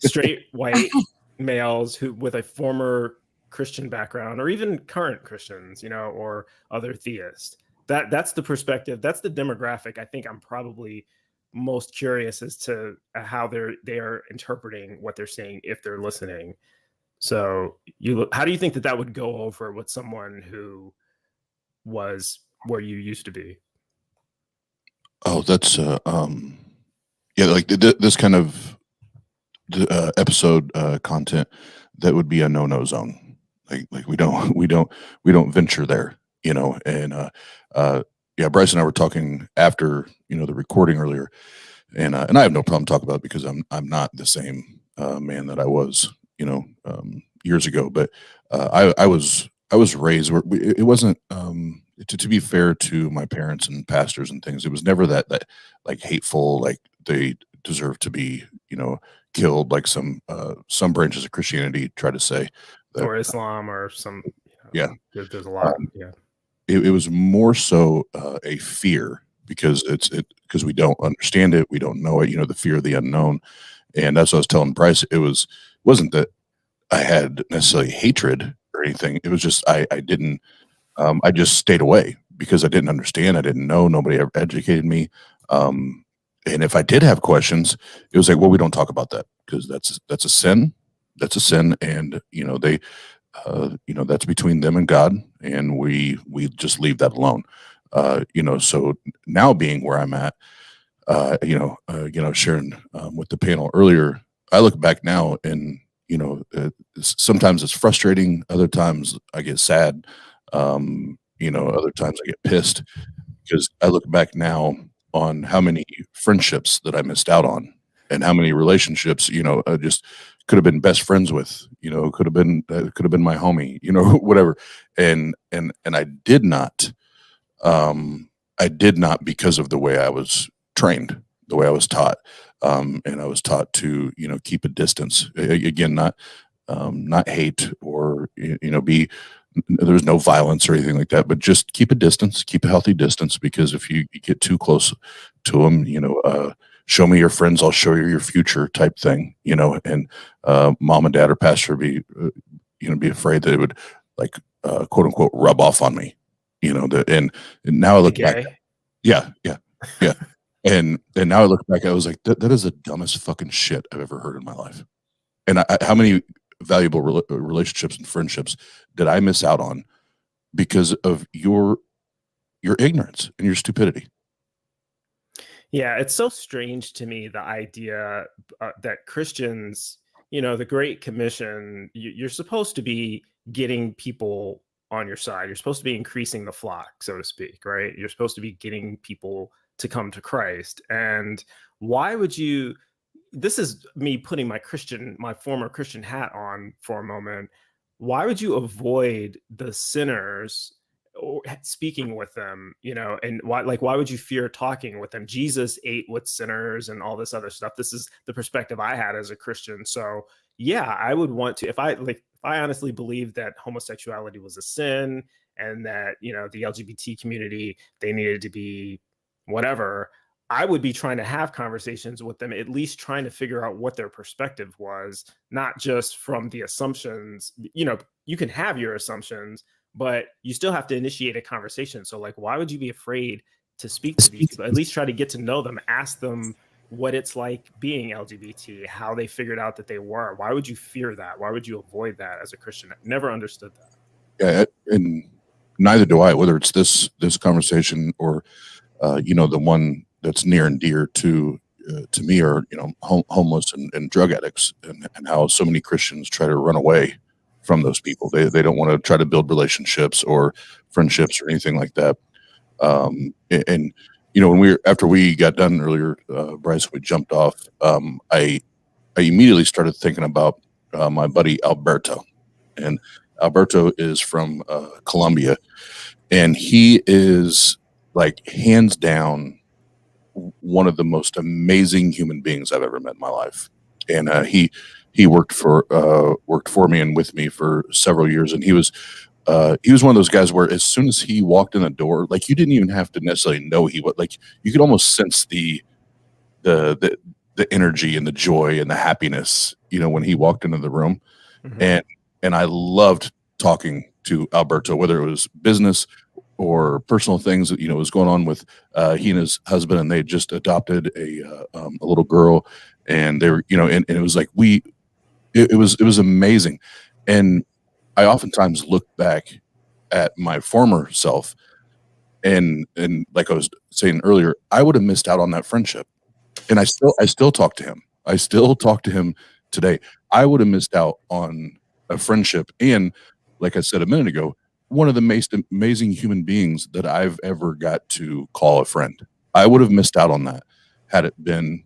straight white males who with a former Christian background, or even current Christians, or other theists. That's the perspective. That's the demographic. I think I'm probably most curious as to how they are interpreting what they're saying if they're listening. So how do you think that would go over with someone who was where you used to be? Oh, that's yeah, like this kind of episode content that would be a no zone. Like we don't venture there, you know. And yeah, Bryce and I were talking after, you know, the recording earlier, and I have no problem talking about it because I'm not the same man that I was, you know, years ago. But I was raised where it wasn't. To be fair to my parents and pastors and things, it was never that like hateful, like they deserve to be, you know, killed, like some branches of Christianity try to say that, or Islam or some. Yeah. There's a lot. Yeah. It was more so a fear because because we don't understand it, we don't know it, you know, the fear of the unknown. And that's what I was telling Bryce. Wasn't that I had necessarily hatred or anything. It was just I didn't. I just stayed away because I didn't understand. I didn't know. Nobody ever educated me. And if I did have questions, it was like, well, we don't talk about that because that's a sin. That's a sin, and you know you know, that's between them and God, and we just leave that alone. You know, so now being where I'm at, you know, sharing with the panel earlier, I look back now and, you know, sometimes it's frustrating. Other times I get sad. You know, other times I get pissed because I look back now on how many friendships that I missed out on and how many relationships, you know, just could have been best friends with, you know, could have been my homie, you know, whatever. And I did not because of the way I was trained, the way I was taught. And I was taught to, you know, keep a distance. Again, not hate or, you know, there's no violence or anything like that, but just keep a distance, keep a healthy distance, because if you get too close to them, you know, show me your friends, I'll show you your future type thing, you know. And mom and dad or pastor be afraid that it would, like, quote unquote, rub off on me, you know. And now I look back, yeah. And now I look back, I was like, that is the dumbest fucking shit I've ever heard in my life. And how many valuable relationships and friendships did I miss out on because of your ignorance and your stupidity? Yeah, it's so strange to me, the idea that Christians, you know, the Great Commission, you're supposed to be getting people on your side. You're supposed to be increasing the flock, so to speak, right? You're supposed to be getting people to come to Christ. And why would you? This is me putting my former Christian hat on for a moment. Why would you avoid the sinners or speaking with them, you know? And why would you fear talking with them? Jesus ate with sinners and all this other stuff. This is the perspective I had as a Christian. So yeah, I would want to, if I honestly believed that homosexuality was a sin and that, you know, the LGBT community, they needed to be whatever, I would be trying to have conversations with them, at least trying to figure out what their perspective was, not just from the assumptions. You know, you can have your assumptions, but you still have to initiate a conversation. So, like, why would you be afraid to speak to these people? At least try to get to know them, ask them what it's like being LGBT, how they figured out that they were. Why would you fear that? Why would you avoid that as a Christian? I never understood that. Yeah, and neither do I, whether it's this conversation or, you know, the one that's near and dear to me are, you know, homeless and drug addicts, and how so many Christians try to run away from those people. They don't want to try to build relationships or friendships or anything like that. And you know, after we got done earlier, Bryce, we jumped off. I immediately started thinking about my buddy Alberto, and Alberto is from Colombia, and he is, like, hands down one of the most amazing human beings I've ever met in my life. And he worked for me and with me for several years, and he was one of those guys where as soon as he walked in the door, like, you didn't even have to necessarily know he was, like, you could almost sense the energy and the joy and the happiness, you know, when he walked into the room. Mm-hmm. And I loved talking to Alberto, whether it was business or personal things that, you know, was going on with he and his husband, and they just adopted a little girl, and they were, you know, and it was like it was amazing. And I oftentimes look back at my former self, and like I was saying earlier, I would have missed out on that friendship. And I still talk to him. I still talk to him today, I would have missed out on a friendship. And like I said a minute ago, one of the most amazing human beings that I've ever got to call a friend. I would have missed out on that had it been,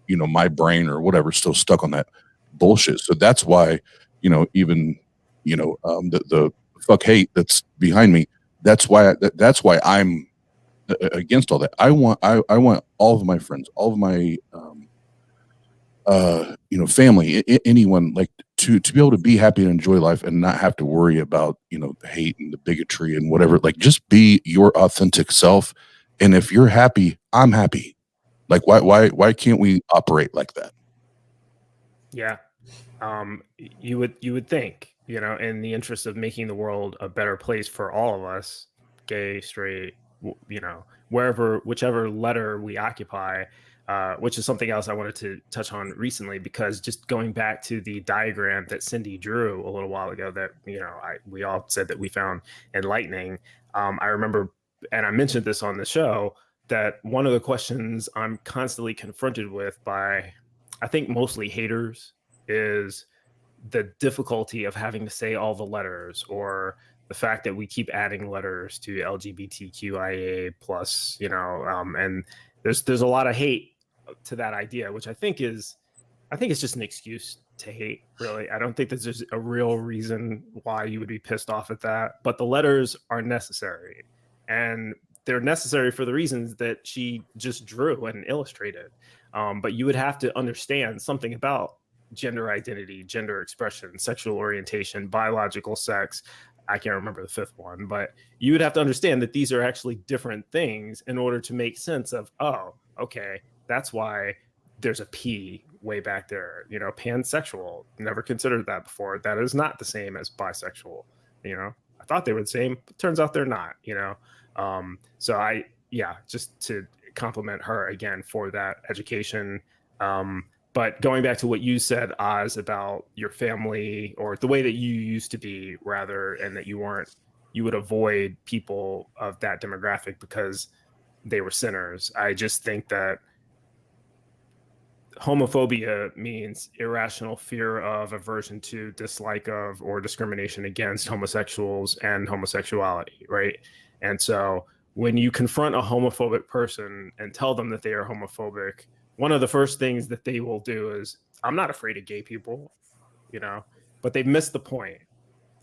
my brain or whatever still stuck on that bullshit. So that's why, even, the fuck hate that's behind me. That's why I'm against all that. I want all of my friends, all of my, family, anyone, like to be able to be happy and enjoy life and not have to worry about, the hate and the bigotry and whatever. Like, just be your authentic self. And if you're happy, I'm happy. Like, why can't we operate like that? Yeah. You would think, in the interest of making the world a better place for all of us, gay, straight, whichever letter we occupy, which is something else I wanted to touch on recently, because just going back to the diagram that Cindy drew a little while ago that, we all said that we found enlightening. I remember, and I mentioned this on the show, that one of the questions I'm constantly confronted with by, I think, mostly haters is the difficulty of having to say all the letters, or the fact that we keep adding letters to LGBTQIA plus, and there's a lot of hate to that idea, which I think it's just an excuse to hate, really. I don't think that there's a real reason why you would be pissed off at that, but the letters are necessary, and they're necessary for the reasons that she just drew and illustrated. But you would have to understand something about gender identity, gender expression, sexual orientation, biological sex. I can't remember the fifth one, but you would have to understand that these are actually different things in order to make sense of, oh, okay, that's why there's a P way back there, pansexual. Never considered that before. That is not the same as bisexual. I thought they were the same, but turns out they're not, So just to compliment her again for that education. But going back to what you said, Oz, about your family, or the way that you used to be, rather, and that you would avoid people of that demographic because they were sinners. I just think that homophobia means irrational fear of, aversion to, dislike of, or discrimination against homosexuals and homosexuality, right? And so when you confront a homophobic person and tell them that they are homophobic, one of the first things that they will do is, I'm not afraid of gay people, but they've missed the point,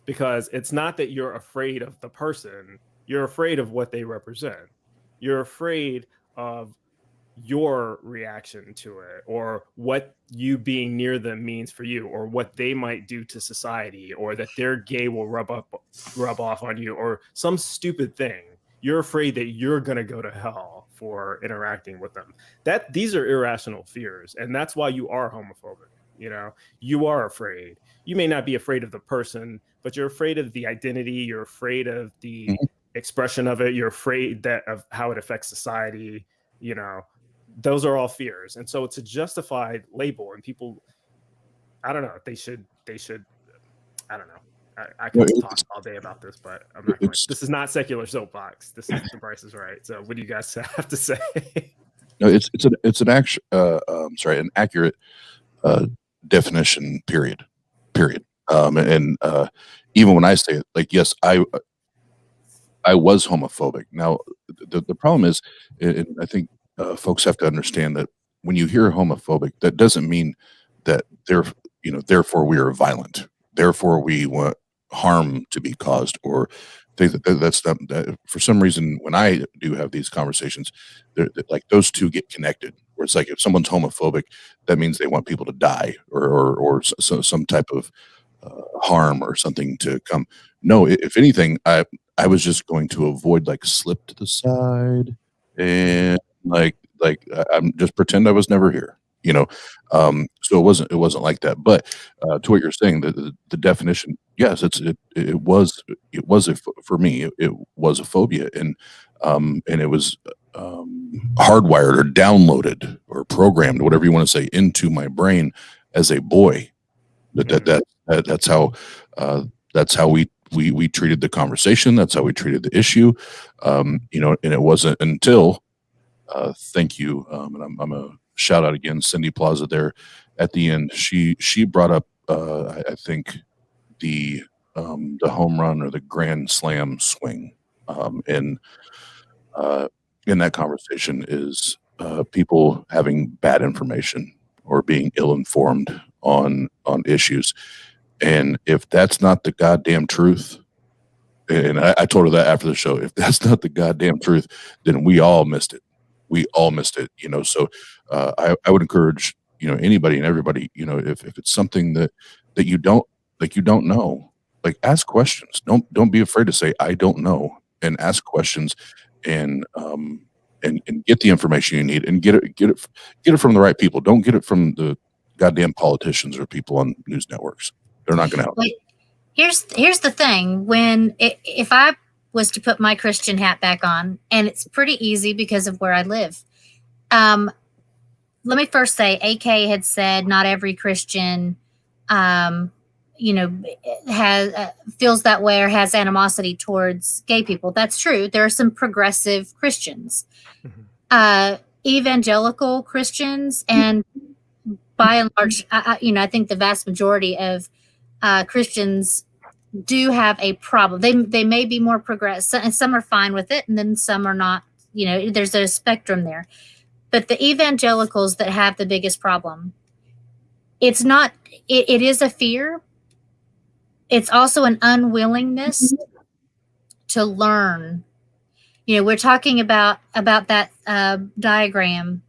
because it's not that you're afraid of the person, you're afraid of what they represent. You're afraid of your reaction to it, or what you being near them means for you, or what they might do to society, or that their gay will rub off on you, or some stupid thing. You're afraid that you're going to go to hell for interacting with them. These are irrational fears, and that's why you are homophobic. You are afraid. You may not be afraid of the person, but you're afraid of the identity. You're afraid of the expression of it. You're afraid of how it affects society. Those are all fears, and so it's a justified label. And people, I don't know. They should. I don't know. I can talk all day about this, but I'm not going. This is not secular soapbox. This is the Bryce is Right. So, what do you guys have to say? No, it's an accurate definition. Period. And even when I say it, like, yes, I was homophobic. Now, the problem is, and I think folks have to understand that when you hear homophobic, that doesn't mean that therefore we are violent. Therefore, we want harm to be caused, or that's not. That, for some reason, when I do have these conversations, like, those two get connected. Where it's like, if someone's homophobic, that means they want people to die, or some type of harm or something to come. No, if anything, I was just going to avoid, like, slip to the side and like I'm just pretend I was never here. So it wasn't like that. But to what you're saying, the definition, yes, it was for me, it was a phobia, and it was hardwired or downloaded or programmed, whatever you want to say, into my brain as a boy. That's how we treated the conversation. That's how we treated the issue. And it wasn't until thank you. And I'm a shout out again, Cindy Plaza there at the end, she brought up I think the home run or the grand slam swing, in that conversation is people having bad information or being ill-informed on issues. And if that's not the goddamn truth, and I told her that after the show, if that's not the goddamn truth, then we all missed it. We all missed it, so I would encourage, anybody and everybody, if it's something that you don't know, like, ask questions. Don't be afraid to say I don't know, and ask questions, and get the information you need, and get it from the right people. Don't get it from the goddamn politicians or people on news networks. They're not going to help. Wait, here's the thing. If I was to put my Christian hat back on, and it's pretty easy because of where I live. Let me first say, AK had said not every Christian, feels that way or has animosity towards gay people. That's true. There are some progressive Christians, evangelical Christians, and by and large, I think the vast majority of Christians do have a problem. They may be more progressive, and some are fine with it, and then some are not. There's a spectrum there. But the evangelicals that have the biggest problem, it's not. It is a fear. It's also an unwillingness to learn. We're talking about that diagram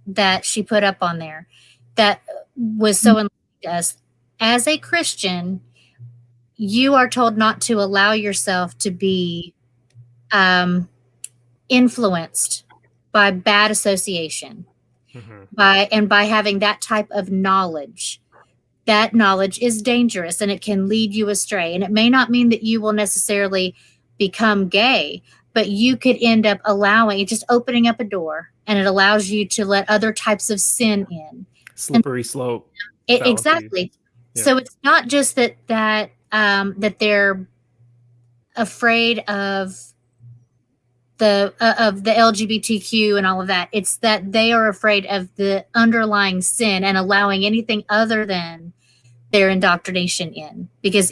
that she put up on there that was so enlightening to us. As a Christian, you are told not to allow yourself to be influenced by bad association, by having that type of knowledge. That knowledge is dangerous, and it can lead you astray. And it may not mean that you will necessarily become gay, but you could end up just opening up a door, and it allows you to let other types of sin in. Slippery slope. Exactly. Yeah. So it's not just that they're afraid of the LGBTQ and all of that. It's that they are afraid of the underlying sin and allowing anything other than their indoctrination in. Because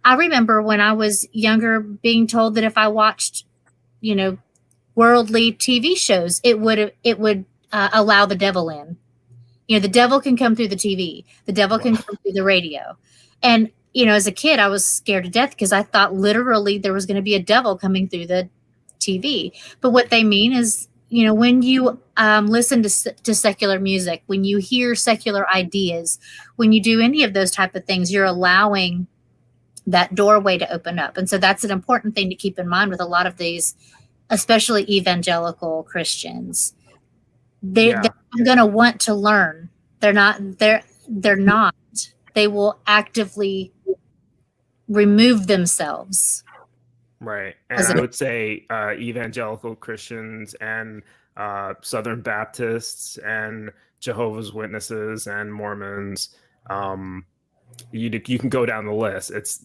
I remember when I was younger being told that if I watched, worldly TV shows, it would allow the devil in. The devil can come through the TV. The devil can come through the radio. And, as a kid, I was scared to death because I thought literally there was going to be a devil coming through the TV. But what they mean is, when you listen to secular music, when you hear secular ideas, when you do any of those type of things, you're allowing that doorway to open up. And so that's an important thing to keep in mind with a lot of these, especially evangelical Christians. They're going to want to learn. They're not. They will actively remove themselves. Right. And I would say evangelical Christians and Southern Baptists and Jehovah's Witnesses and Mormons. You can go down the list. It's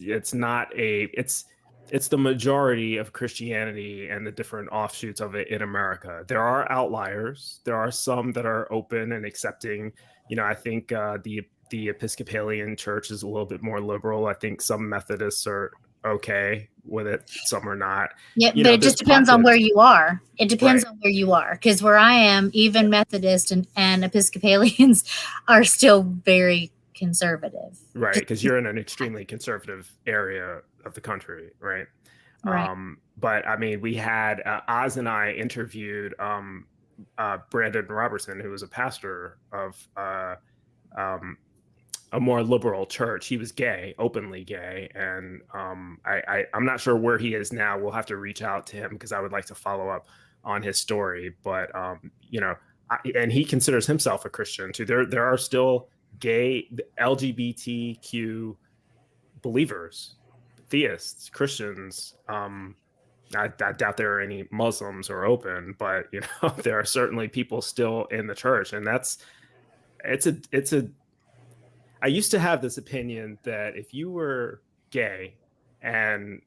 the majority of Christianity and the different offshoots of it in America. There are outliers. There are some that are open and accepting. I think the Episcopalian Church is a little bit more liberal. I think some Methodists are okay with it. Some are not. Yeah, but it just depends on where you are. It depends on where you are. Because where I am, even Methodist and Episcopalians are still very conservative. Right, because you're in an extremely conservative area of the country, right? But we had Oz and I interviewed Brandon Robertson, who was a pastor of a more liberal church. He was gay, openly gay, and I'm not sure where he is now. We'll have to reach out to him because I would like to follow up on his story. But and he considers himself a Christian too. There are still gay LGBTQ believers, theists, Christians. I doubt there are any Muslims or open, but there are certainly people still in the church, and I used to have this opinion that if you were gay and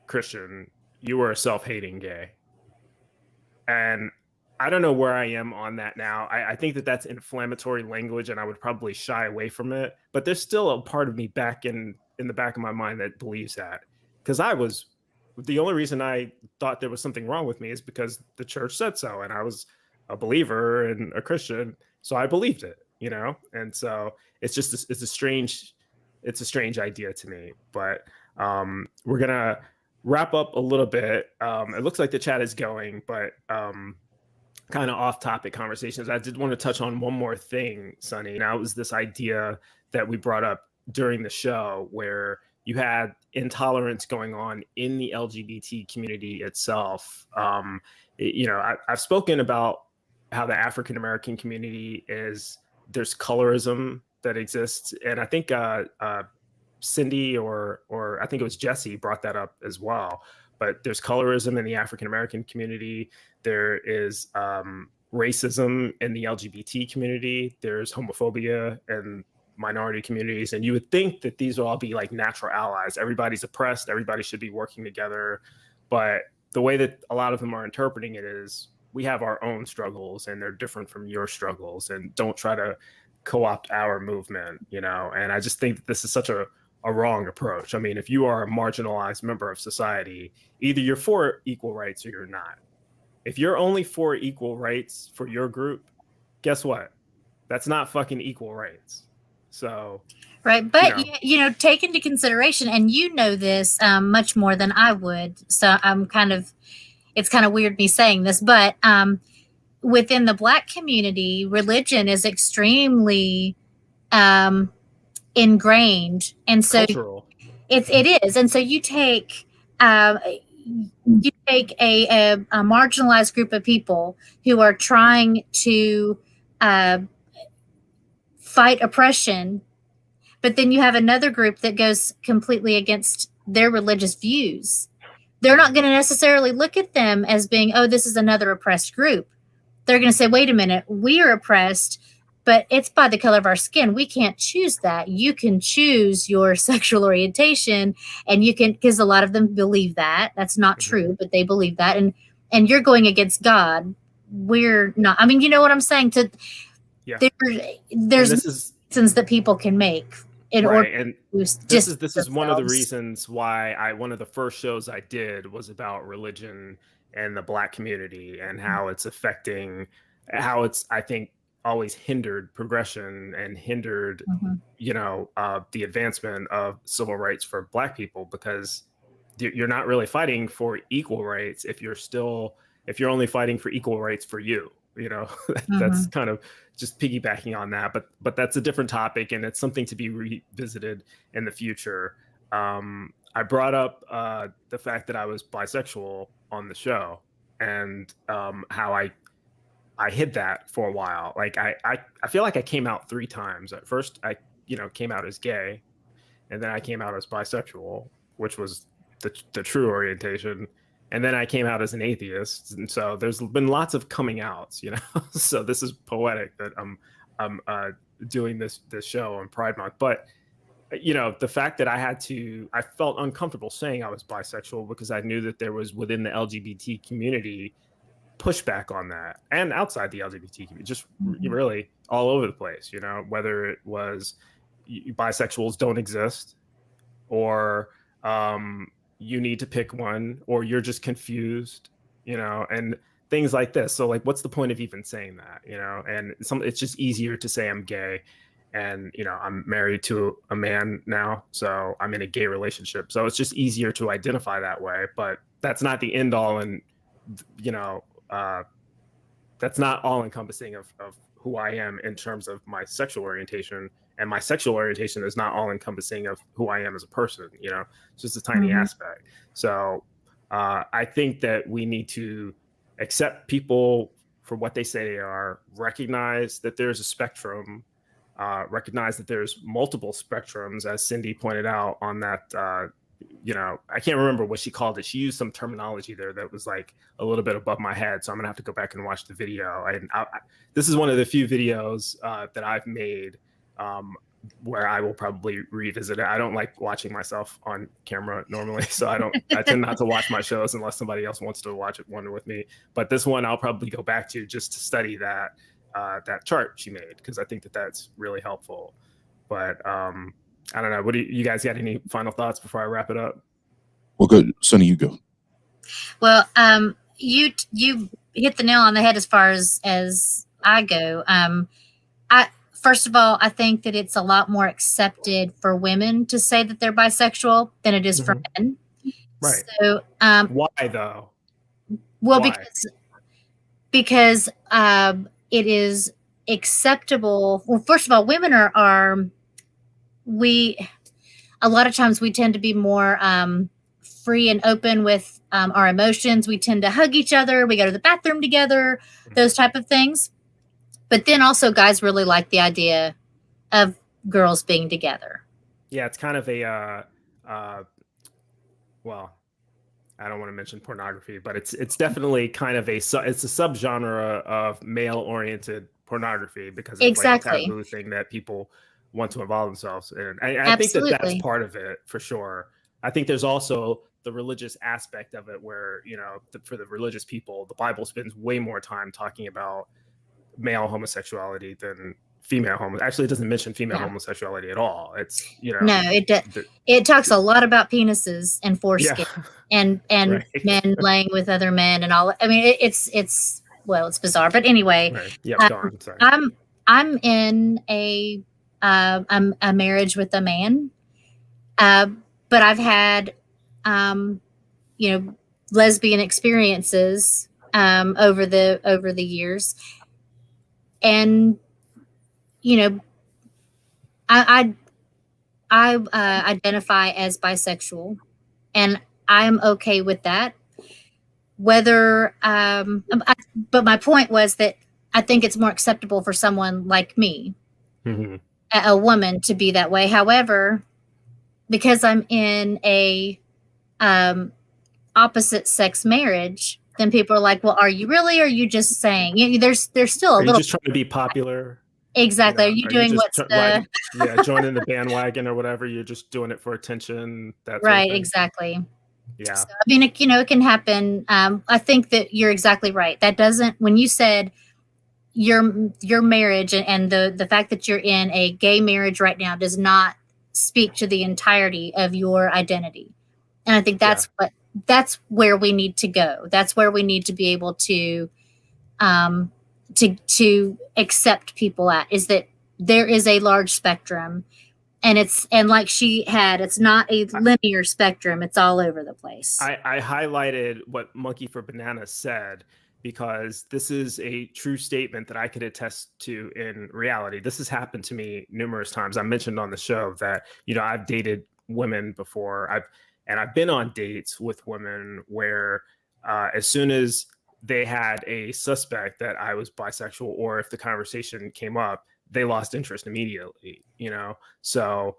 Christian, you were a self-hating gay. And I don't know where I am on that now. I think that that's inflammatory language, and I would probably shy away from it. But there's still a part of me back in the back of my mind that believes that, because the only reason I thought there was something wrong with me is because the church said so, and I was a believer and a Christian, so I believed it, And so it's a strange idea to me. But we're gonna wrap up a little bit. It looks like the chat is going, but kind of off-topic conversations. I did want to touch on one more thing, Sonny. Now, it was this idea that we brought up during the show where you had intolerance going on in the LGBT community itself. I've spoken about how the African American community there's colorism that exists, and I think Cindy or I think it was Jesse brought that up as well. But there's colorism in the African American community. There is racism in the LGBT community. There's homophobia in minority communities. And you would think that these would all be like natural allies. Everybody's oppressed. Everybody should be working together. But the way that a lot of them are interpreting it is we have our own struggles and they're different from your struggles. And don't try to co-opt our movement, And I just think that this is such a wrong approach. I mean, if you are a marginalized member of society, either you're for equal rights or you're not. If you're only for equal rights for your group, guess what? That's not fucking equal rights. So, right. But, take into consideration, and this much more than I would. So it's kind of weird me saying this, but within the Black community, religion is extremely ingrained, and so cultural. It is, and so you take a marginalized group of people who are trying to fight oppression, but then you have another group that goes completely against their religious views. They're not going to necessarily look at them as being, oh, this is another oppressed group. They're going to say, wait a minute, we are oppressed, but it's by the color of our skin. We can't choose that. You can choose your sexual orientation, and you can, because a lot of them believe that. That's not true, but they believe that. And you're going against God. We're not. I mean, you know what I'm saying? There's reasons that people can make in order. And this is one of the reasons why one of the first shows I did was about religion and the Black community and how it's affecting, how it's, I think, always hindered progression and hindered, the advancement of civil rights for Black people, because you're not really fighting for equal rights if you're only fighting for equal rights for you. That's kind of just piggybacking on that, but that's a different topic, and it's something to be revisited in the future. I brought up the fact that I was bisexual on the show, and how I hid that for a while. Like I feel like I came out 3 times. At first, I came out as gay, and then I came out as bisexual, which was the true orientation. And then I came out as an atheist, and so there's been lots of coming outs, So this is poetic that I'm doing this show on Pride Month. But the fact that I felt uncomfortable saying I was bisexual because I knew that there was within the LGBT community pushback on that, and outside the LGBT community, just really all over the place. Whether it was bisexuals don't exist, or you need to pick one, or you're just confused, and things like this. So like, what's the point of even saying that, and it's just easier to say I'm gay, and, I'm married to a man now, so I'm in a gay relationship. So it's just easier to identify that way, but that's not the end all. And, that's not all encompassing of who I am in terms of my sexual orientation. And my sexual orientation is not all encompassing of who I am as a person, it's just a tiny aspect. So I think that we need to accept people for what they say they are, recognize that there's a spectrum, recognize that there's multiple spectrums, as Cindy pointed out on that, I can't remember what she called it. She used some terminology there that was like a little bit above my head. So I'm gonna have to go back and watch the video. And this is one of the few videos that I've made where I will probably revisit it. I don't like watching myself on camera normally, so I tend not to watch my shows unless somebody else wants to watch one with me. But this one I'll probably go back to just to study that chart she made, because I think that's really helpful. But I don't know. What do you guys got? Any final thoughts before I wrap it up? Well, good, Sonny, you go. Well, you hit the nail on the head as far as I go. First of all, I think that it's a lot more accepted for women to say that they're bisexual than it is for men. Right. So, why though? Well, Why? because it is acceptable. Well, first of all, women are a lot of times we tend to be more free and open with our emotions. We tend to hug each other. We go to the bathroom together, those type of things. But then also guys really like the idea of girls being together. Yeah, it's kind of a, well, I don't want to mention pornography, but it's definitely kind of it's a subgenre of male-oriented pornography, because it's like a taboo thing that people want to involve themselves in. I think that's part of it for sure. I think there's also the religious aspect of it where, for the religious people, the Bible spends way more time talking about male homosexuality than female homosexuality. Actually, it doesn't mention female homosexuality at all. It's, no, it talks a lot about penises and foreskin and right. Men laying with other men and all. I mean, it's bizarre, but anyway. Right. Yeah, go on. Sorry. I'm in a marriage with a man, but I've had lesbian experiences over the years. And, I identify as bisexual, and I'm okay with that. But my point was that I think it's more acceptable for someone like me, a woman, to be that way. However, because I'm in a opposite sex marriage, then people are like, well, are you really? Or are you just saying? There's still a little. Are you just trying to be popular? Exactly. Are you doing joining the bandwagon or whatever? You're just doing it for attention. That right. Sort of thing. Exactly. Yeah. So, I mean, it can happen. I think that you're exactly right. That doesn't. When you said your marriage and the fact that you're in a gay marriage right now does not speak to the entirety of your identity, and I think that's where we need to go. That's where we need to be able to accept people at, is that there is a large spectrum, and like it's not a linear spectrum. It's all over the place. I highlighted what Monkey for Banana said, because this is a true statement that I could attest to in reality. This has happened to me numerous times. I mentioned on the show that, I've dated women before. I've been on dates with women where as soon as they had a suspect that I was bisexual, or if the conversation came up, they lost interest immediately, So,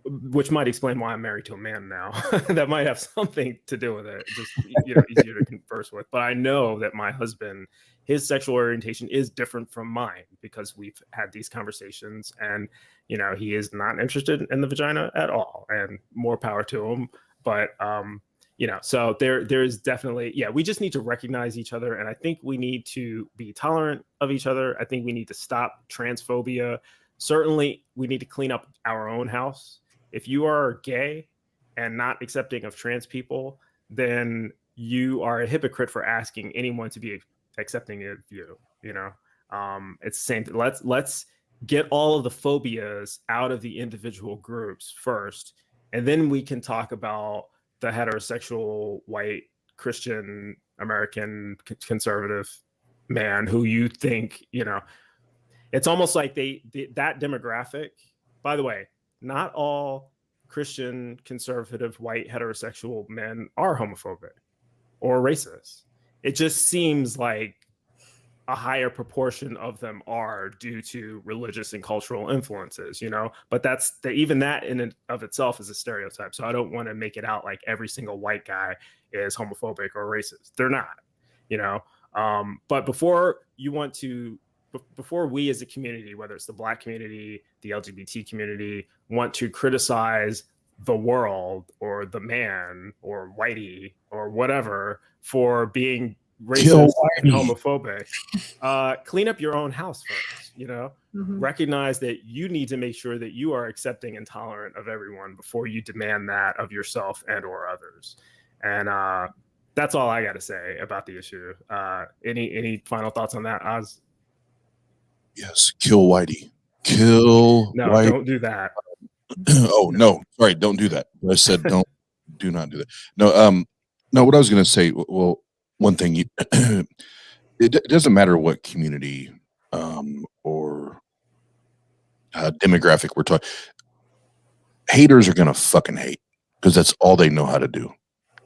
which might explain why I'm married to a man now. That might have something to do with it. Just, easier to converse with. But I know that my husband, his sexual orientation is different from mine, because we've had these conversations, and, he is not interested in the vagina at all, and more power to him. But, so there's definitely, we just need to recognize each other. And I think we need to be tolerant of each other. I think we need to stop transphobia. Certainly, we need to clean up our own house. If you are gay and not accepting of trans people, then you are a hypocrite for asking anyone to be accepting of you. It's the same. Let's get all of the phobias out of the individual groups first, and then we can talk about the heterosexual white Christian American conservative man who you think, it's almost like that demographic. By the way, not all Christian conservative white heterosexual men are homophobic or racist. It just seems like a higher proportion of them are, due to religious and cultural influences, but even that in and of itself is a stereotype. So I don't want to make it out like every single white guy is homophobic or racist. They're not, but before you want to before we as a community, whether it's the Black community, the LGBT community, want to criticize the world or the man or whitey or whatever for being racist and homophobic, clean up your own house first, you know. Recognize that you need to make sure that you are accepting and tolerant of everyone before you demand that of yourself and or others. And that's all I got to say about the issue. Any final thoughts on that, Oz? Yes, kill Whitey. Kill No, Whitey. don't do that. Oh no, sorry, don't do that. I said do not do that. No, what I was going to say, well, one thing, it doesn't matter what community or demographic we're talking. Haters are going to fucking hate because that's all they know how to do,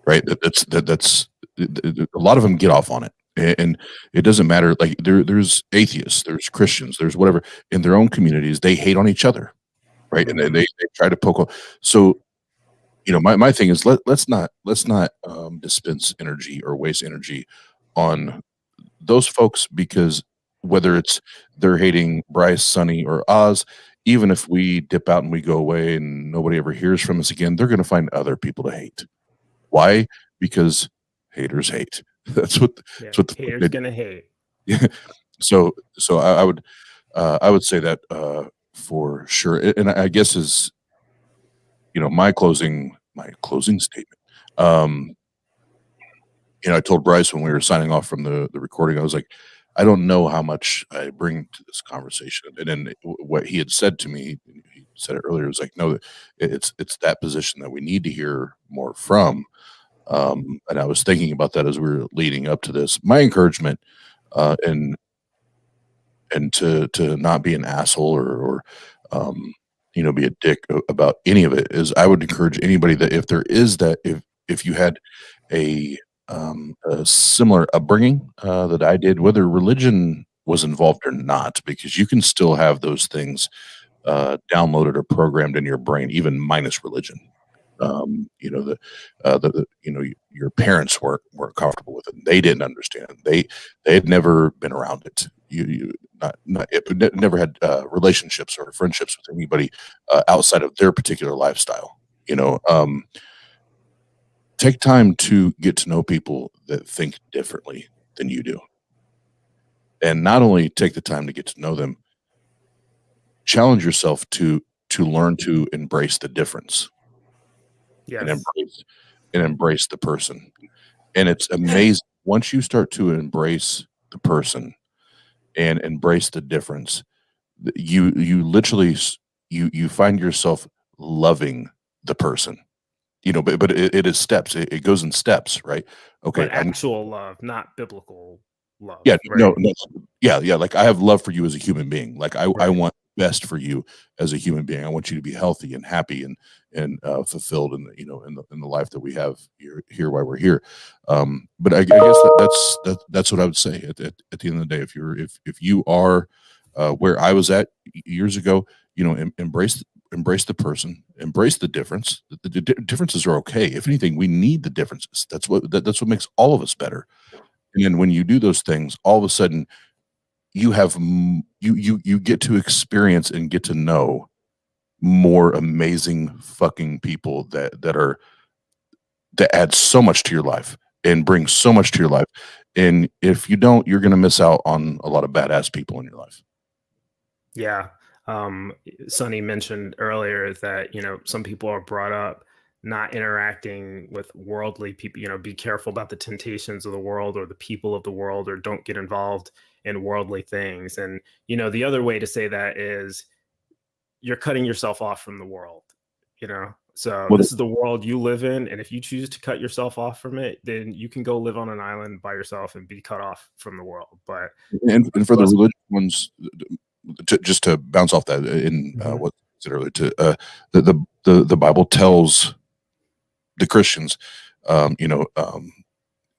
right? That's a lot of them get off on it. And it doesn't matter. Like there's atheists, there's Christians, there's whatever in their own communities. They hate on each other, right? And they try to poke. So, you know, my thing is let's not dispense energy or waste energy on those folks, because whether it's they're hating Bryce, Sonny, or Oz, even if we dip out and we go away and nobody ever hears from us again, they're going to find other people to hate. Why? Because haters hate. That's what the haters gonna hate. Yeah. So I would say that for sure. And I guess is, you know, my closing statement. You know, I told Bryce when we were signing off from the recording, I was like, I don't know how much I bring to this conversation. And then what he had said to me, he said it earlier, was like, no, it's that position that we need to hear more from. And I was thinking about that as we were leading up to this. My encouragement, and to not be an asshole or you know, be a dick about any of it, is I would encourage anybody that if there is that, if you had a similar upbringing that I did, whether religion was involved or not, because you can still have those things downloaded or programmed in your brain, even minus religion. You know, you know, your parents weren't comfortable with it. They didn't understand. They had never been around it. Never had relationships or friendships with anybody outside of their particular lifestyle. You know, take time to get to know people that think differently than you do, and not only take the time to get to know them, challenge yourself to learn to embrace the difference. Yes. And embrace the person. And it's amazing once you start to embrace the person and embrace the difference, you literally you find yourself loving the person. You know, but it is steps. It goes in steps, right? Okay, but actual love, not biblical love. Yeah, right? no, yeah. Like I have love for you as a human being. Like I want best for you as a human being. I want you to be healthy and happy and fulfilled in the, you know, in the life that we have here while we're here. But I guess that's what I would say at the end of the day. If you are where I was at years ago, you know, embrace the person, embrace the difference. The differences are okay. If anything, we need the differences. That's what makes all of us better. And then when you do those things, all of a sudden you have you get to experience and get to know more amazing fucking people that add so much to your life and bring so much to your life. And if you don't, you're going to miss out on a lot of badass people in your life. Yeah. Sonny mentioned earlier that, you know, some people are brought up not interacting with worldly people, you know, be careful about the temptations of the world or the people of the world, or don't get involved in worldly things. And, you know, the other way to say that is you're cutting yourself off from the world, you know? So this is the world you live in. And if you choose to cut yourself off from it, then you can go live on an island by yourself and be cut off from the world. But and for the religious ones, just to bounce off that in what I said earlier, the Bible tells the Christians, you know,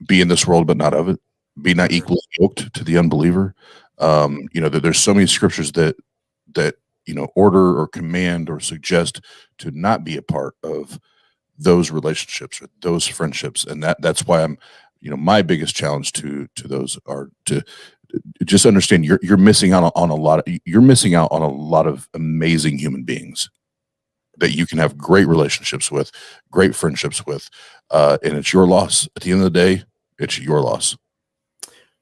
be in this world but not of it. Be not equally yoked to the unbeliever. You know, there's so many scriptures that you know, order or command or suggest to not be a part of those relationships or those friendships. And that's why I'm, you know, my biggest challenge to those are to just understand you're missing out on a lot of amazing human beings that you can have great relationships with, great friendships with, and it's your loss. At the end of the day, it's your loss.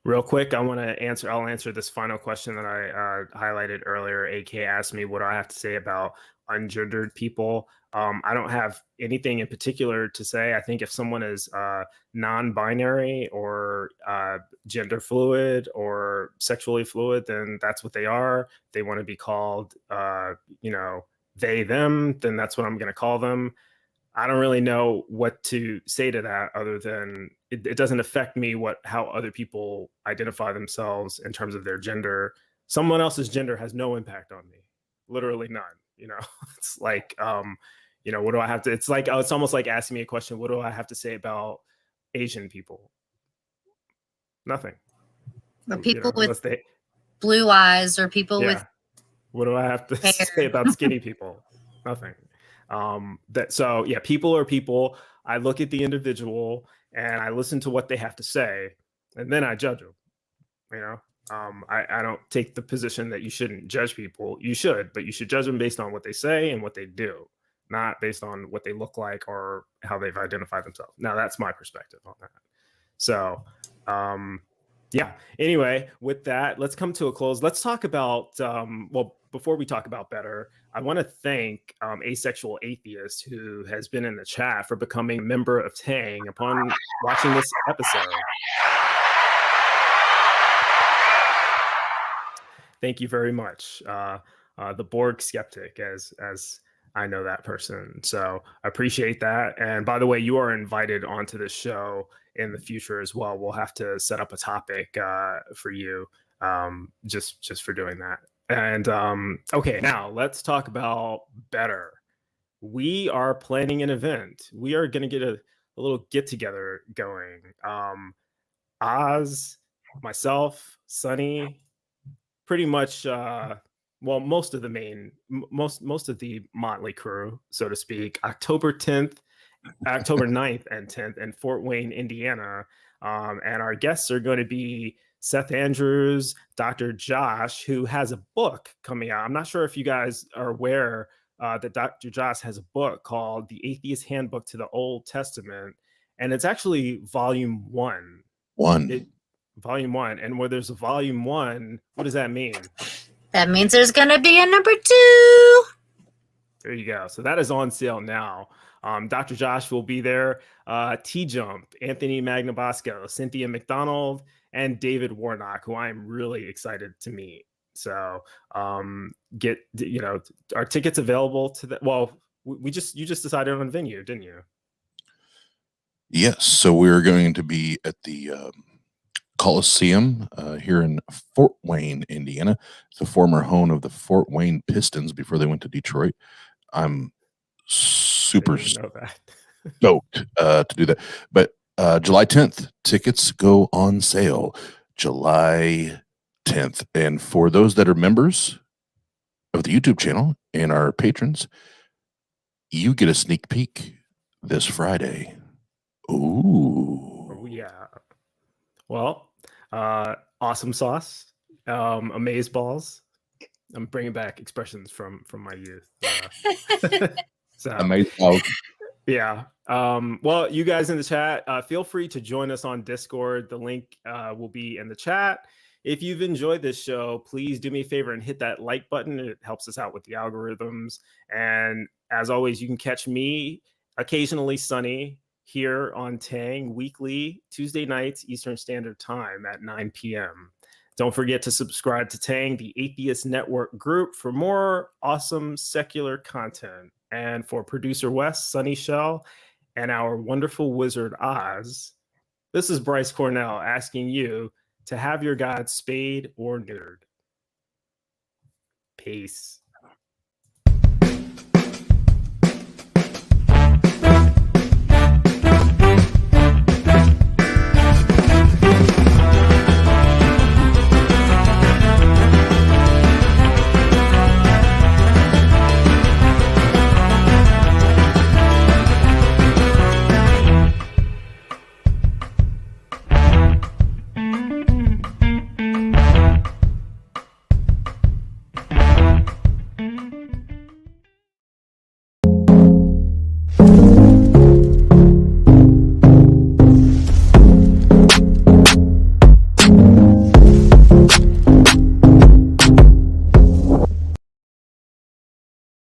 Real quick, I'll answer this final question that I highlighted earlier. AK asked me, what do I have to say about ungendered people? I don't have anything in particular to say. I think if someone is non-binary or gender fluid or sexually fluid, then that's what they are. They want to be called, they, them, then that's what I'm going to call them. I don't really know what to say to that other than it doesn't affect me how other people identify themselves in terms of their gender. Someone else's gender has no impact on me, literally none. It's like, what do I have to? It's like it's almost like asking me a question. What do I have to say about Asian people? Nothing. Or people with blue eyes, or people with. What do I have to say about skinny people? Nothing. People are people. I look at the individual and I listen to what they have to say, and then I judge them. I don't take the position that you shouldn't judge people. You should, but you should judge them based on what they say and what they do, not based on what they look like or how they've identified themselves. Now, that's my perspective on that. So, anyway, with that, let's come to a close. Let's talk about, before we talk about better, I want to thank Asexual Atheist, who has been in the chat, for becoming a member of Tang upon watching this episode. Thank you very much. The Borg Skeptic, as I know that person. So I appreciate that. And by the way, you are invited onto the show in the future as well. We'll have to set up a topic for you just for doing that. And okay, now let's talk about better. We are planning an event. We are going to get a little get together going. Oz, myself, Sunny, pretty much most of the Motley crew, so to speak, October 9th and 10th in Fort Wayne, Indiana. And our guests are going to be Seth Andrews, Dr. Josh, who has a book coming out. I'm not sure if you guys are aware that Dr. Josh has a book called The Atheist Handbook to the Old Testament. And it's actually volume 1. Volume 1. And where there's a volume 1, what does that mean? That means there's going to be a number 2. There you go. So that is on sale now. Dr. Josh will be there. T-Jump, Anthony Magnabosco, Cynthia McDonald, and David Warnock, who I'm really excited to meet. So are tickets available to that? Well, you just decided on venue, didn't you? Yes. So we're going to be at the Coliseum here in Fort Wayne, Indiana, the former home of the Fort Wayne Pistons before they went to Detroit. I'm super stoked to do that. But July 10th, tickets go on sale July 10th. And for those that are members of the YouTube channel and our patrons, you get a sneak peek this Friday. Ooh. Oh, yeah. Well, awesome sauce, amaze balls. I'm bringing back expressions from my youth. So amaze balls. Yeah. Well, you guys in the chat, feel free to join us on Discord. The link will be in the chat. If you've enjoyed this show, please do me a favor and hit that like button. It helps us out with the algorithms. And as always, you can catch me, occasionally Sunny, here on Tang weekly, Tuesday nights, Eastern Standard Time at 9 p.m. Don't forget to subscribe to Tang, the Atheist Network group, for more awesome secular content. And for producer Wes, Sunny Shell, and our wonderful wizard Oz, this is Bryce Cornell asking you to have your God spayed or neutered. Peace.